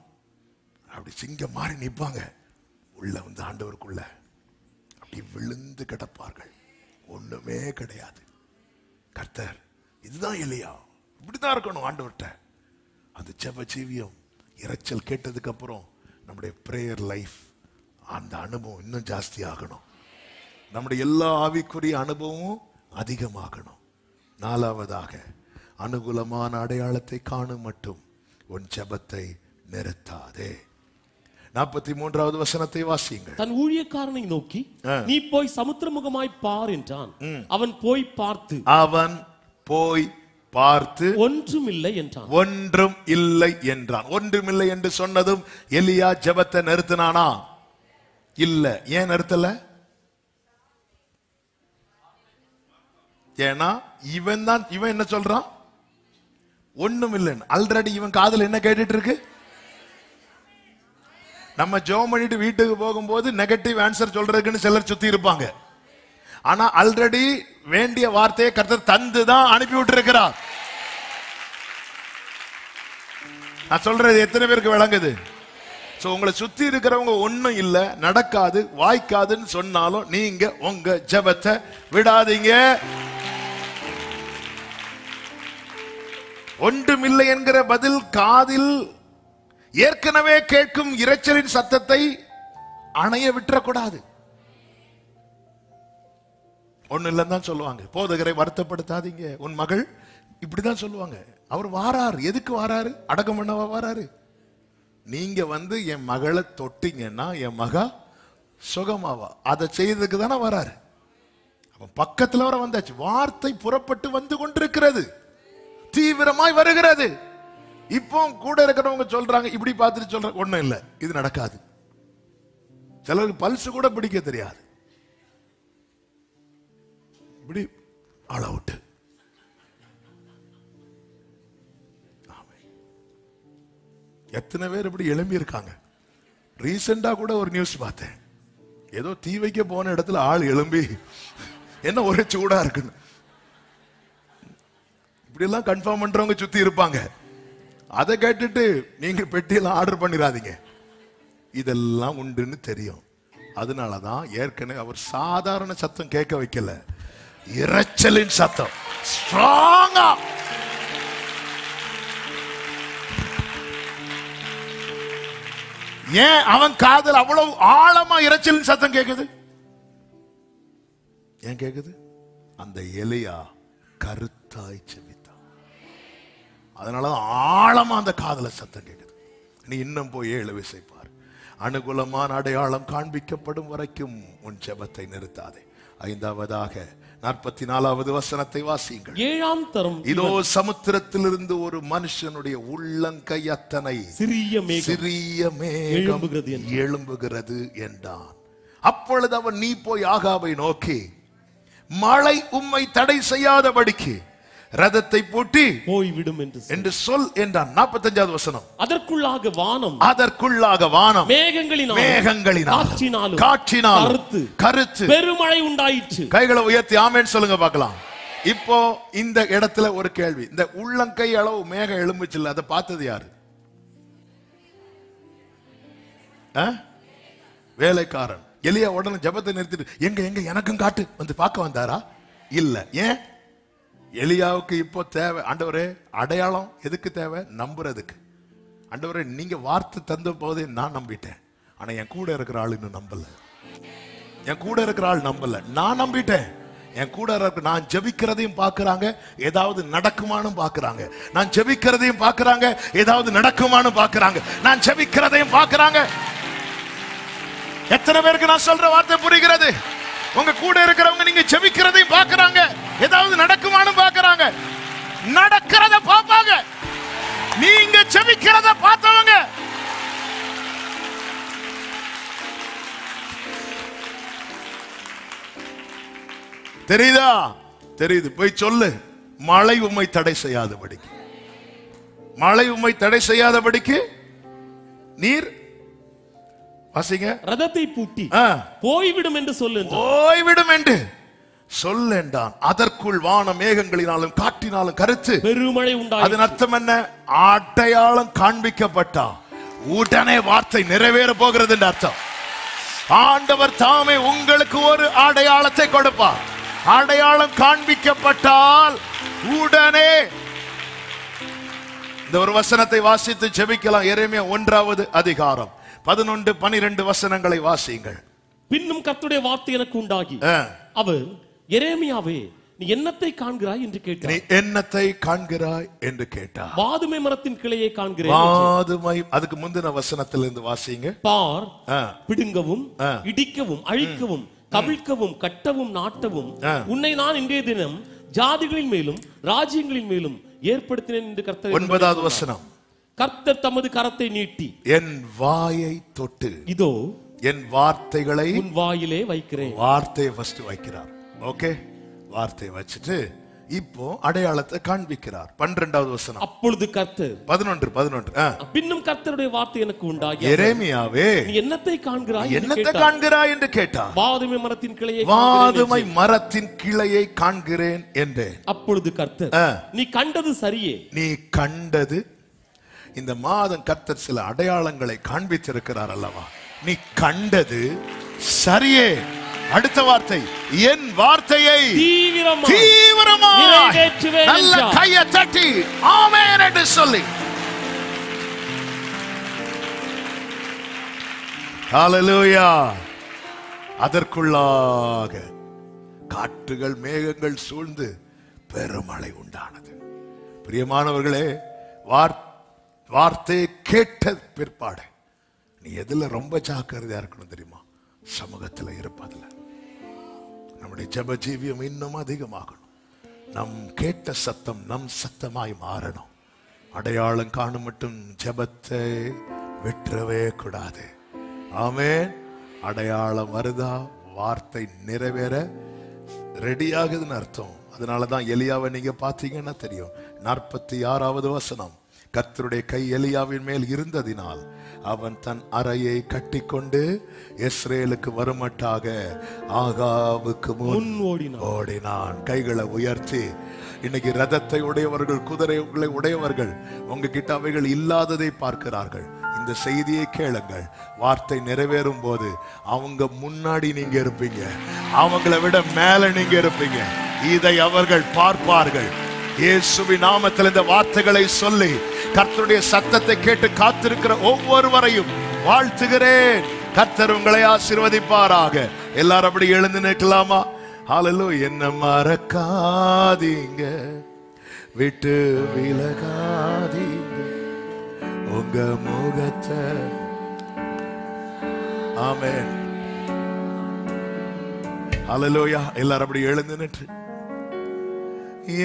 அப்படி சிங்கம் மாறி நிற்பாங்க. உள்ள வந்து ஆண்டவருக்குள்ள அப்படி விழுந்து கிடப்பார்கள். ஒண்ணுமே கிடையாது. கர்த்தர் இதுதான் எலியா, இப்படிதான் இருக்கணும் ஆண்டவர்கிட்ட. அந்த ஜெப ஜீவியம் இறைச்சல் கேட்டதுக்கு அப்புறம் நம்முடைய பிரேயர் லைஃப் அந்த அனுபவம் இன்னும் ஜாஸ்தி ஆகணும். நம்முடைய எல்லா ஆவிக்குரிய அனுபவமும் அதிகமாகணும். 4வதாக அனுகூலமான அடையாளத்தை காணும் மட்டும் உன் ஜெபத்தை நிறுத்தாதே. 43வது வசனத்தை வாசியுங்கள். தன் ஊழியக்காரனை நோக்கி நீ போய் சமுத்திரமுகமாய் பார் என்றான். அவன் போய் பார்த்து ஒன்றுமில்லை என்றான். ஒன்றும் இல்லை என்றான். ஒன்றுமில்லை என்று சொன்னதும் எலியா ஜெபத்தை நிறுத்தினானா? இல்ல. ஏன் நிறுத்தல? ஏன்னா இவன் என்ன சொல்றான்? ஒண்ணும் இல்லை. ஆல்ரெடி இவன் காதுல என்ன கேட்டுட்டு இருக்கு? நம்ம ஜெபம் பண்ணிட்டு வீட்டுக்கு போகும்போது நெகட்டிவ் ஆன்சர் சொல்றதுக்குன்னு சிலர் சுத்தி இருப்பாங்க. ஆனா ஆல்ரெடி வேண்டிய வார்த்தையை கர்த்தர் தந்துதான் அனுப்பி விட்டு இருக்கிறார். நான் சொல்றது எத்தனை பேருக்கு விளங்குது? உங்களை சுத்தி இருக்கிறவங்க ஒண்ணும் இல்ல, நடக்காது, வாய்க்காதுன்னு சொன்னாலும் நீங்க உங்க ஜெபத்தை விடாதீங்க. ஒன்றுமில்லை என்கிற பதில் காதில் ஏற்கனவே கேட்கும் இரைச்சலின் சத்தத்தை அணைய விட்டுறக்கூடாது. ஒண்ணு இல்லைன்னு தான் சொல்லுவாங்க. போதகரை வருத்தப்படுத்தாதீங்க, உன் மகள் இப்படிதான் சொல்லுவாங்க. அவர் வாராரு, எதுக்கு வாராரு? அடக்கம் பண்ணவா வாராரு? நீங்க வந்து என் மகளை தொட்டீங்கன்னா என் மகா சுகமாவா, அதை செய்ததுக்கு தானே வராரு. பக்கத்துல வர வந்தாச்சு. வார்த்தை புறப்பட்டு வந்து கொண்டிருக்கிறது, தீவிரமாய் வருகிறது. இப்போ கூட இருக்கிறவங்க சொல்றாங்க, இப்படி பார்த்துட்டு சொல்றாங்க, ஒண்ணும் இல்லை, இது நடக்காது. சிலருக்கு பல்ஸ் கூட பிடிக்க தெரியாது, இப்படி ஆல் அவுட். எத்தனை பேர் இப்படி எழும்பி இருக்காங்க. ரீசெண்டா கூட ஒரு நியூஸ் பார்த்தேன், ஏதோ தீ வைக்க போன இடத்துல ஆள் எழும்பி என்ன ஒரே சூடா இருக்குன்னு இப்படி எல்லாம் கன்ஃபார்ம் பண்றவங்க சுத்தி இருப்பாங்க. அதை கேட்டுட்டு நீங்க பெட்டியெல்லாம் ஆர்டர் பண்ணிடாதீங்க, இதெல்லாம் உண்டுன்னு தெரியும். அதனாலதான் ஏற்கனவே அவர் சாதாரண சத்தம் கேட்க வைக்கல, இரைச்சலின் சத்தம் ஸ்ட்ராங்கா. ஏன் அவன் காதல் அவ்வளவு ஆழமா இரைச்சலின் சத்தம் கேக்குது? ஏன் கேக்குது? அந்த எலியா கருத்தாய் செபித்தான், அதனாலதான் ஆழமா அந்த காதல சத்தம் கேக்குது. நீ இன்னும் போய் 7 விசைப்பார். அனுகூலமான அடையாளம் காண்பிக்கப்படும் வரைக்கும் உன் ஜெபத்தை நிறுத்தாதே. 5வதாக 44வது வசனத்தை வாசியுங்கள். 7ஆம் தரம், இதோ சமுத்திரத்திலிருந்து ஒரு மனுஷனுடைய உள்ளங்கை அத்தனை சிறிய மேகம் எழும்புகிறது என்றான். அப்பொழுது அவன், நீ போய் ஆகாபை நோக்கி, மழை உம்மை தடை செய்யாதபடிக்கு ரதத்தை பூட்டி போய்விடும் என்று சொல் என்றான். 45வது வசனம். அதற்குள்ளாக வானம் மேகங்களினால் காற்றினால் கருத்து பெருமழை உண்டாயிற்று. கைகளை உயர்த்தி ஆமென் சொல்லுங்க பார்க்கலாம். இப்போ இந்த இடத்துல ஒரு கேள்வி, இந்த உள்ளங்கை அளவு மேகம் எழும்புச்சுல்ல, அதை பார்த்தது யாரு? வேலைக்காரன். எலியா உடனே ஜெபத்தை நிறுத்திட்டு, எங்க எங்க எனக்கும் காட்டு வந்து பார்க்க வந்தாரா? இல்ல. ஏன்? எலியாவுக்கு இப்போ தேவை, ஆண்டவரே அடையாளம் எதுக்கு தேவை? நம்புறதுக்கு. ஆண்டவரே நீங்க வார்த்தை தந்த போதே நான் நம்பிட்டேன், ஆனா என் கூட இருக்கிற ஆள் இன்னும் நம்பல. என் கூட இருக்கிற ஆள் நம்பல, நான் நம்பிட்டேன். என் கூட இருக்க, நான் ஜெபிக்கிறதையும் பாக்குறாங்க, ஏதாவது நடக்குமான்னு பாக்குறாங்க. நான் ஜெபிக்கிறதையும் பாக்குறாங்க, ஏதாவது நடக்குமான்னு பாக்குறாங்க. நான் ஜெபிக்கிறதையும் பாக்குறாங்க. எத்தனை பேருக்கு நான் சொல்ற வார்த்தை புரிகிறது? உங்க கூட இருக்கிறவங்க நீங்க ஜெபிக்கிறதையும் பாக்குறாங்க, ஏதாவது நடக்குமான்னு பாக்குறாங்க. நடக்கிறத பாப்பாங்க, நீங்க ஜெபிக்கிறத பார்த்தவங்க. தெரியுதா? தெரியுது. போய் சொல்லு, மழை உம்மை தடை செய்யாதபடிக்கு, மழை உம்மை தடை செய்யாதபடிக்கு நீர் வாசிங்க, ரதத்தை பூட்டி போய்விடும் என்று சொல்லு, போய்விடும் என்று சொல்லென்றான். அதற்குள் வான மேகங்களினாலும் காற்றினாலும் கருத்து பெருமழை உண்டாயிற்று. அதன் அர்த்தம் என்ன? அடையாளம் காண்பிக்கப்பட்டா உடனே வார்த்தை நிறைவேற போகிறது என்று அர்த்தம். ஆண்டவர் தாமே உங்களுக்கு ஒரு அடையாளத்தை கொடுப்பார். அடையாளம் காண்பிக்கப்பட்டால் உடனே. இந்த ஒரு வசனத்தை வாசித்து ஜெபிக்கலாம். எரேமியா 1வது அதிகாரம் 11, 12 வசனங்களை வாசியுங்கள். பின்னும் கர்த்தருடைய வார்த்தை எனக்கு உண்டாகி, அவர், எரேமியாவே நீ என்னத்தை காண்கிறாய் என்று கேட்டார். நீ என்னத்தை காண்கிறாய் என்று கேட்டார். வாதுமை மரத்தின் கிளையை காண்கிறேன். வாதுமை. அதுக்கு முந்தின வசனத்திலிருந்து வாசிங்க. பார், பிடுங்கவும் இடிக்கவும் அழிக்கவும் கவிழ்க்கவும் கட்டவும் நாட்டவும் உன்னை நான் இன்றைய தினம் ஜாதிகளின் மேலும் ராஜ்யங்களின் மேலும் ஏற்படுத்தினேன் என்று கர்த்தர். 9வது வசனம். கர்த்தர் தமது கரத்தை நீட்டி என் வாயை தொட்டு, இதோ என் வார்த்தைகளை உன் வாயிலே வைக்கிறேன். வார்த்தையை ஃபர்ஸ்ட் வைக்கிறார். ஓகே, வார்த்தையை வச்சுட்டு இப்போ அடையாளத்தை காண்பிக்கிறார். 12வது வசனம். அப்பொழுது கர்த்தர் 11 பின்னும் கர்த்தருடைய வார்த்தை எனக்கு உண்டாகி, எரேமியாவே நீ என்னத்தை காண்கிறாய் என்னத்தை காண்கிறாய் என்று கேட்டார். வாதுமை மரத்தின் கிளையை, வாதுமை மரத்தின் கிளையை காண்கிறேன் என்றேன். அப்பொழுது கர்த்தர், நீ கண்டது சரியே. நீ கண்டது. இந்த மாதம் கர்த்தர் சில அடையாளங்களை காண்பித்திருக்கிறார் அல்லவா? நீ கண்டது சரியே. அடுத்த வார்த்தை, என் வார்த்தையை தீவிரமாய் தீவிரமாய் நிறைவேற்றுவேன் நல்ல என்றார். கையை தட்டி ஆமென் என்று சொல்லி, ஹalleluya. அதற்குள்ளாக காற்றுகள் மேகங்கள் சூழ்ந்து பெருமழை உண்டானது. பிரியமானவர்களே, வார்த்தையை கேட்ட பிற்பாடு நீ எதுல ரொம்ப ஜாக்கிரதையா இருக்கணும் தெரியுமா? சமூகத்துல இருப்பதுல. நம்முடைய ஜெப ஜீவியம் இன்னும் அதிகமாகணும். நம் கேட்ட சத்தம் நம் சத்தமாய் மாறணும். அடையாளம் காணும் மட்டும் ஜெபத்தை விட்டுறவே கூடாது. ஆமென். அடையாளம் வருதா, வார்த்தை நிறைவேற ரெடி ஆகுதுன்னு அர்த்தம். அதனாலதான் எலியாவை நீங்க பாத்தீங்கன்னா தெரியும். 46வது வசனம், கர்த்தருடைய கை எலியாவின் மேல் இருந்ததினால் அவன் தன் அறையை கட்டிக்கொண்டு இஸ்ரேலுக்கு வருமட்டாக ஆகாவுக்கு முன் ஓடினான். கைகளை உயர்த்தி, இன்னைக்கு ரதத்தை உடையவர்கள், குதிரைகளை உடையவர்கள் உங்ககிட்ட அவைகள் இல்லாததை பார்க்கிறார்கள். இந்த செய்தியை கேளுங்கள். வார்த்தை நிறைவேறும் போது அவங்க முன்னாடி நீங்க இருப்பீங்க, அவங்கள விட மேல நீங்க இருப்பீங்க. இதை அவர்கள் பார்ப்பார்கள். இயேசுவின் நாமத்தில் இந்த வார்த்தைகளை சொல்லி கர்த்தருடைய சத்தத்தை கேட்டு காத்திருக்கிற ஒவ்வொருவரையும் வாழ்த்துகிறேன். கர்த்தர் உங்களை ஆசீர்வதிப்பாராக. எல்லாரும் அப்படி எழுந்து நிற்கலாமா? ஹalleluya. என்ன மறக்காதீங்க, விட்டு விலகாதீங்க உங்க முகத்தை. ஆமென். ஹalleluya. எல்லாரும் அப்படி எழுந்து நின்று,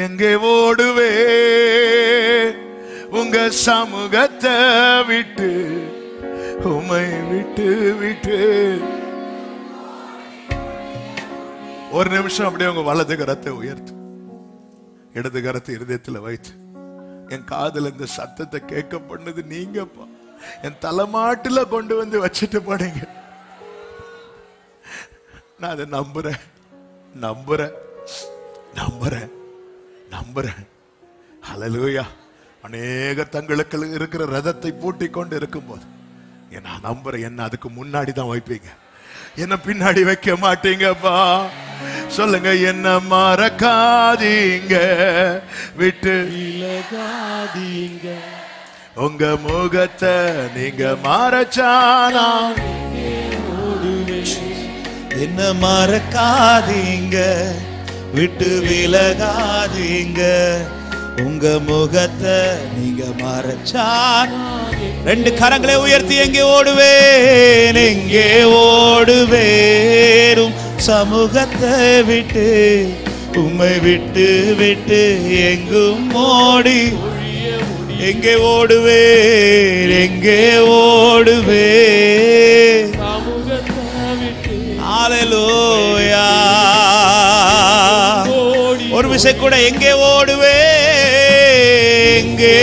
எங்கே ஓடுவே உங்க சமூகத்தை விட்டு, உமை விட்டு விட்டு. ஒரு நிமிஷம் அப்படியே உங்க வலது கரத்தை உயர்த்து, இடது கரத்தை இருதயத்தில் வைத்து, என் காதுல இந்த சத்தத்தை கேட்க பண்ணது நீங்கப்பா. என் தலைமாட்டுல கொண்டு வந்து வச்சுட்டு போனீங்க. நான் அதை நம்புறேன் நம்புறேன் நம்புறேன் நம்புறேன். ஹல்லேலூயா. அநேக தங்களுக்கு இருக்கிற ரதத்தை பூட்டி கொண்டு இருக்கும் போது நான் நம்புறேன், என்ன அதுக்கு முன்னாடி தான் வைப்பீங்க, என்ன பின்னாடி வைக்க மாட்டீங்கப்பா. சொல்லுங்க, என்ன மறக்காதீங்க, விட்டு விலகாதீங்க உங்க முகத்தை நீங்க மறைச்சானா. என்ன மறக்காதீங்க, விட்டு விலகாதீங்க உங்க முகத்தை நீங்க மறைச்சானா. ரெண்டு கரங்களை உயர்த்தி, எங்கே ஓடுவேன், எங்கே ஓடுவேரும் சமூகத்தை விட்டு, உம்மை விட்டு விட்டு எங்கும் ஓடி. எங்கே ஓடுவேன், எங்கே ஓடுவேன் சமூகத்தை விட்டு. ஹல்லேலூயா. ஒரு விஷயம் கூட, எங்கே ஓடுவே, எங்கே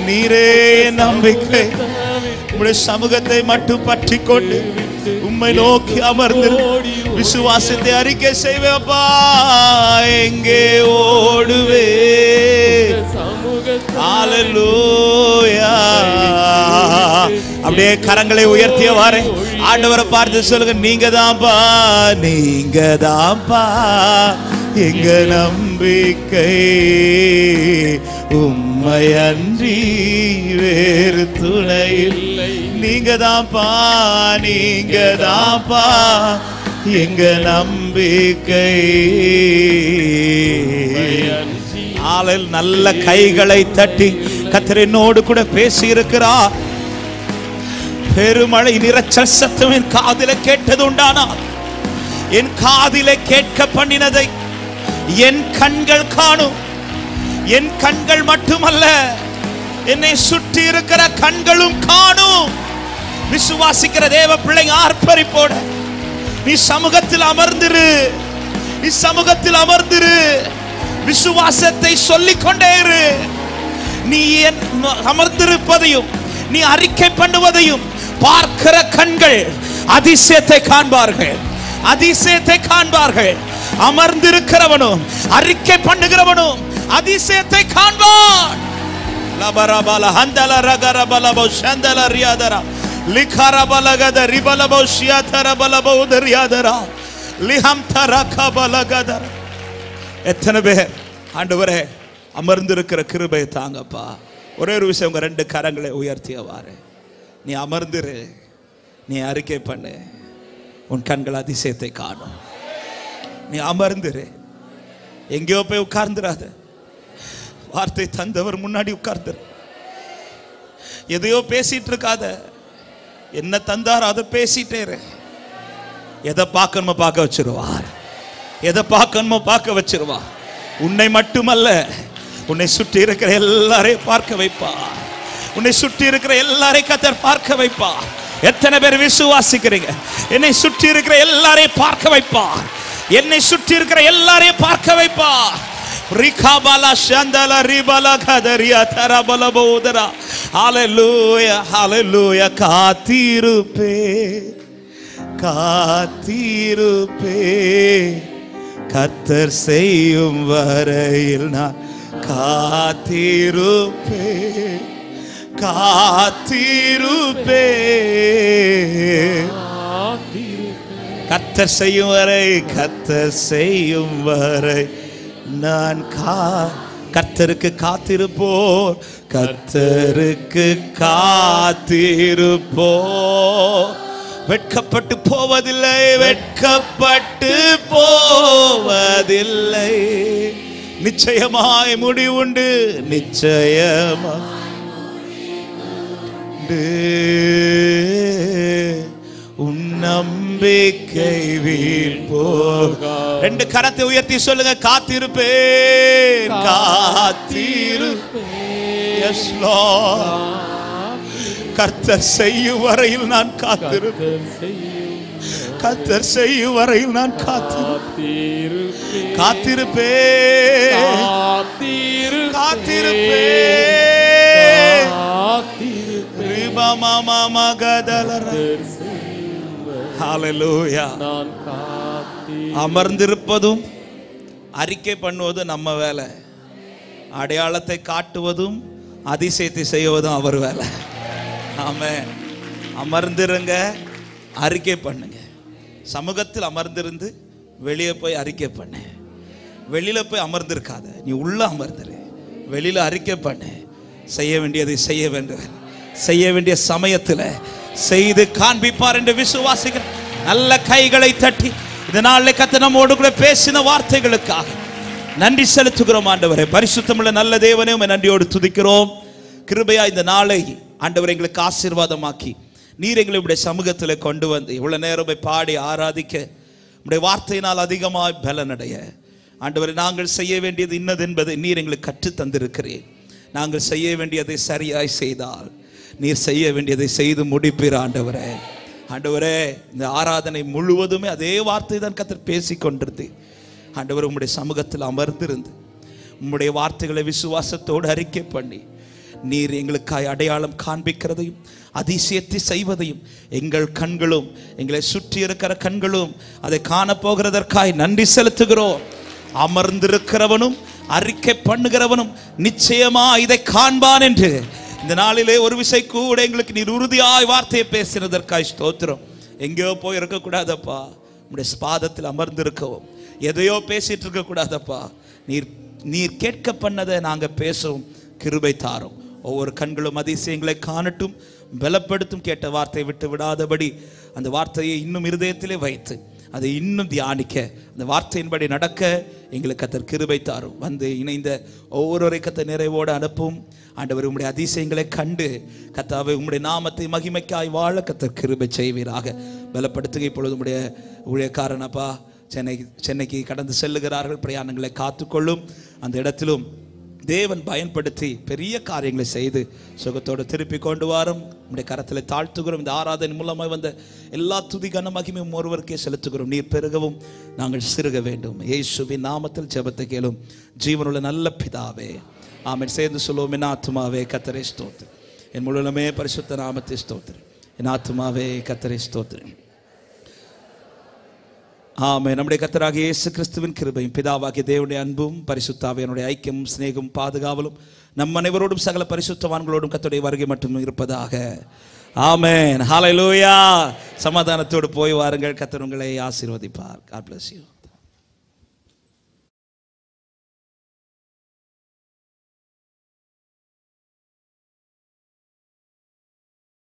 நீரே நம்பிக்கை. உம்முடைய சமூகத்தை மட்டும் பற்றி கொண்டு உம்மை நோக்கி அமர்ந்து விசுவாசத்தை அறிக்கை செய்வேப்பா. எங்கே ஓடுவே, ஹல்லேலூயா. அப்படியே கரங்களை உயர்த்தியவாறே ஆண்டவரை பார்த்து சொல்லுங்க, நீங்க தான்ப்பா, நீங்க தான்ப்பா எங்க நம்பிக்கை, உம்மை அன்றி வேறு துணை இல்லை. நீங்க தான்ப்பா, நீங்க தான்ப்பா எங்க நம்பிக்கை. ஆளில் நல்ல கைகளை தட்டி கர்த்தர் என்னோடு கூட பேசி இருக்கிறார். பெருமழை நிரச்சல் சத்தம் என் காதிலே கேட்டது உண்டானால், என் காதிலே கேட்க பண்ணினதை என் கண்கள் காணும். என் கண்கள் மட்டுமல்ல, என்னை சுற்றி இருக்கிற கண்களும் காணும். விசுவாசிக்கிற தேவ பிள்ளைங்க ஆர்ப்பரிப்போட நீ சமூகத்தில் அமர்ந்திரு, நீ சமூகத்தில் அமர்ந்திரு. விசுவாசத்தை சொல்லிக் கொண்டே இரு. நீ அமர்ந்திருப்பதையும் நீ அறிக்கை பண்ணுவதையும் பார்க்கிற கண்கள் அதிசயத்தை காண்பார்கள், அதிசயத்தை காண்பார்கள். அமர்ந்திருக்கிறவனும் அறிக்கை பண்ணுகிறவனும் அதிசயத்தை காண்பான். லிகரபலகத ரிபலபௌஷியதரபலபௌதரியாதரா லிஹம்தரகபலகதர. எத்தனை பேர் ஆண்டவரே அமர்ந்திருக்கிற கிருபையை தாங்கப்பா. ஒரே ஒரு விஷயம், உங்க 2 கரங்களை உயர்த்தியவாறு நீ அமர்ந்திரு, நீ அறிக்கை பண்ணு, உன் கண்கள் அதிசயத்தை காணும். நீ அமர்ந்திரு, எங்கேயோ போய் உட்கார்ந்துராத. வார்த்தை தந்தவர் முன்னாடி உட்கார்ந்துரு. எதையோ பேசிட்டு இருக்காத. என்ன தந்தார் அதை பேசிட்டே இரு. எதை பார்க்கணுமோ பார்க்க வச்சிருவார். எதை பார்க்கணுமோ பார்க்க வச்சிருவார். உன்னை மட்டுமல்ல, உன்னை சுற்றி இருக்கிற எல்லாரையும் பார்க்க வைப்பார். உன்னை சுற்றி இருக்கிற எல்லாரையும் கர்த்தர் பார்க்க வைப்பார். எத்தனை பேர் விசுவாசிக்கிறீங்க? என்னை சுற்றி இருக்கிற எல்லாரையும் பார்க்க வைப்பார். என்னை சுற்றி இருக்கிற எல்லாரையும் பார்க்க வைப்பார். ரிகாபலா ஷந்தல ரிபலா கதரியா தரபல போதரா. ஹalleluya ஹalleluya. காத்திருப்பே காத்திருப்பே கர்த்தர் செய்யும் வரையில் நான் காத்திருப்பே காத்திருப்பே. கர்த்தர் செய்யும் வரை கர்த்தர் செய்யும் வரை நான் கர்த்தருக்கு காத்திருப்போ. கர்த்தருக்கு காத்திருப்போ. வெட்கப்பட்டு போவதில்லை, வெட்கப்பட்டு போவதில்லை. நிச்சயமாய் முடிவுண்டு, நிச்சயமாய் உன் நம்பிக்கை வீண் போக. 2 கரத்தை உயர்த்தி சொல்லுங்க, காத்திருப்பேன் காத்திருப்பேன். Yes Lord. கர்த்தர் செய்யும் வரையில் நான் காத்திருப்பேன். கர்த்தர் செய்யும் வரையில் நான் காத்திருப்பேன் காத்திருப்பேன் காத்திருப்பேன். ஹalleluya. அமர்ந்திருப்பதும் அறிக்கை பண்ணுவதும் நம்ம வேலை. அடையாளத்தை காட்டுவதும் அதிசயத்தை செய்வதும் அவர் வேலை. ஆமென். அமர்ந்திருங்க, அறிக்கை பண்ணுங்க. சமூகத்தில் அமர்ந்திருந்து வெளியே போய் அறிக்கை பண்ணு. வெளியில போய் அமர்ந்திருக்காத, நீ உள்ள அமர்ந்துரு. வெளியில அறிக்கை பண்ணு. செய்ய வேண்டியதை செய்ய வேண்டும். செய்ய வேண்டிய சமயத்தில் செய்து காண்பிப்பார் என்று விசுவாசிக்கிற நல்ல கைகளை தட்டி இந்த நாளில் கர்த்தர் நம்மோடு கூட பேசின வார்த்தைகளுக்காக நன்றி செலுத்துகிறோம். ஆண்டவரே, பரிசுத்தமுள்ள நல்ல தேவனே, உம்மை நன்றியோடு துதிக்கிறோம். கிருபையா இந்த நாளை ஆண்டவர் எங்களுக்கு ஆசீர்வாதமாக்கி நீர் எங்களுடைய சமூகத்தில் கொண்டு வந்து இவ்வளவு நேரம் பாடி ஆராதிக்க உம்முடைய வார்த்தையினால் அதிகமாய் பலனடைய ஆண்டவரே, நாங்கள் செய்ய வேண்டியது இன்னது என்பதை நீர் எங்களுக்கு கற்று தந்திருக்கிறேன். நாங்கள் செய்ய வேண்டியதை சரியாய் செய்தால் நீர் செய்ய வேண்டியதை செய்து முடிப்பீர். ஆண்டவரே, ஆண்டவரே, இந்த ஆராதனை முழுவதுமே அதே வார்த்தை தான் கர்த்தர் பேசிக் கொண்டிருந்து ஆண்டவர் உம்முடைய சமூகத்தில் அமர்ந்திருந்து உம்முடைய வார்த்தைகளை விசுவாசத்தோடு அறிக்கை பண்ணி நீர் எங்களுக்காய் அடையாளம் காண்பிக்கிறதையும் அதிசயத்தை செய்வதையும் எங்கள் கண்களும் எங்களை சுற்றி இருக்கிற கண்களும் அதை காணப்போகிறதற்காய் நன்றி செலுத்துகிறோம். அமர்ந்திருக்கிறவனும் அறிக்கை பண்ணுகிறவனும் நிச்சயமா இதை காண்பான் என்று இந்த நாளிலே ஒரு விசை கூட எங்களுக்கு நீர் உறுதியாய் வார்த்தையை பேசினதற்காய் ஸ்தோத்திரம். எங்கேயோ போய் இருக்கக்கூடாதப்பா, உம்முடைய பாதத்தில் அமர்ந்திருக்கவும் எதையோ பேசிட்டு இருக்க கூடாதப்பா. நீர் கேட்க பண்ணதை நாங்கள் பேசவும் கிருபை தாரும். ஒவ்வொரு கண்களும் அதிசயங்களை காணட்டும், பலப்படுத்தும். கேட்ட வார்த்தையை விட்டு விடாதபடி அந்த வார்த்தையை இன்னும் இருதயத்திலே வைத்து அதை இன்னும் தியானிக்க, அந்த வார்த்தையின்படி நடக்க எங்களுக்கு கர்த்தர் கிருபை தாரும். வந்து இணைந்த ஒவ்வொருவரை கர்த்தர் நிறைவோடு அனுப்பும். ஆண்டவர், உம்முடைய அதிசயங்களை கண்டு கர்த்தாவே உம்முடைய நாமத்தை மகிமைக்காய் வாழ கர்த்தர் கிருபை செய்வீராக. பலப்படுத்துக. இப்பொழுது உம்முடைய ஊழியக்காரனப்பா சென்னைக்கு கடந்து செல்லுகிறார்கள். பிரயாணங்களை காத்துக்கொள்ளும். அந்த இடத்திலும் தேவன் பயன்படுத்தி பெரிய காரியங்களை செய்து சுகத்தோடு திருப்பி கொண்டு வரும். நம்முடைய கரத்தில் தாழ்த்துகிறோம். இந்த ஆராதனை மூலமாக வந்த எல்லா துதி கன மகிமையும் ஒருவருக்கே செலுத்துகிறோம். நீர் பெருகவும் நாங்கள் சிறுக வேண்டும். இயேசுவின் நாமத்தில் ஜெபத்தை கேளும் ஜீவனுள்ள நல்ல பிதாவே, ஆமென். சேர்ந்து சொல்லுவோம். என் ஆத்துமாவே கர்த்தரை ஸ்தோத்திரம், என் முழுமே பரிசுத்த நாமத்தை ஸ்தோத்திரம். என் ஆத்துமாவே கர்த்தரை ஸ்தோத்திரம். ஆமென். நம்முடைய கர்த்தராகிய இயேசு கிறிஸ்துவின் கிருபையும் பிதாவாகிய தேவனுடைய அன்பும் பரிசுத்த ஆவியானவருடைய ஐக்கியமும் சிநேகமும் பாதுகாவலும் நம் அனைவரோடும் சகல பரிசுத்தவான்களோடும் கர்த்தருடைய வருகை மட்டும் இருப்பதாக. ஆமென். ஹalleluya. சமாதானத்தோடு போய் வாருங்கள். கர்த்தர் உங்களை ஆசீர்வதிப்பார். God bless you.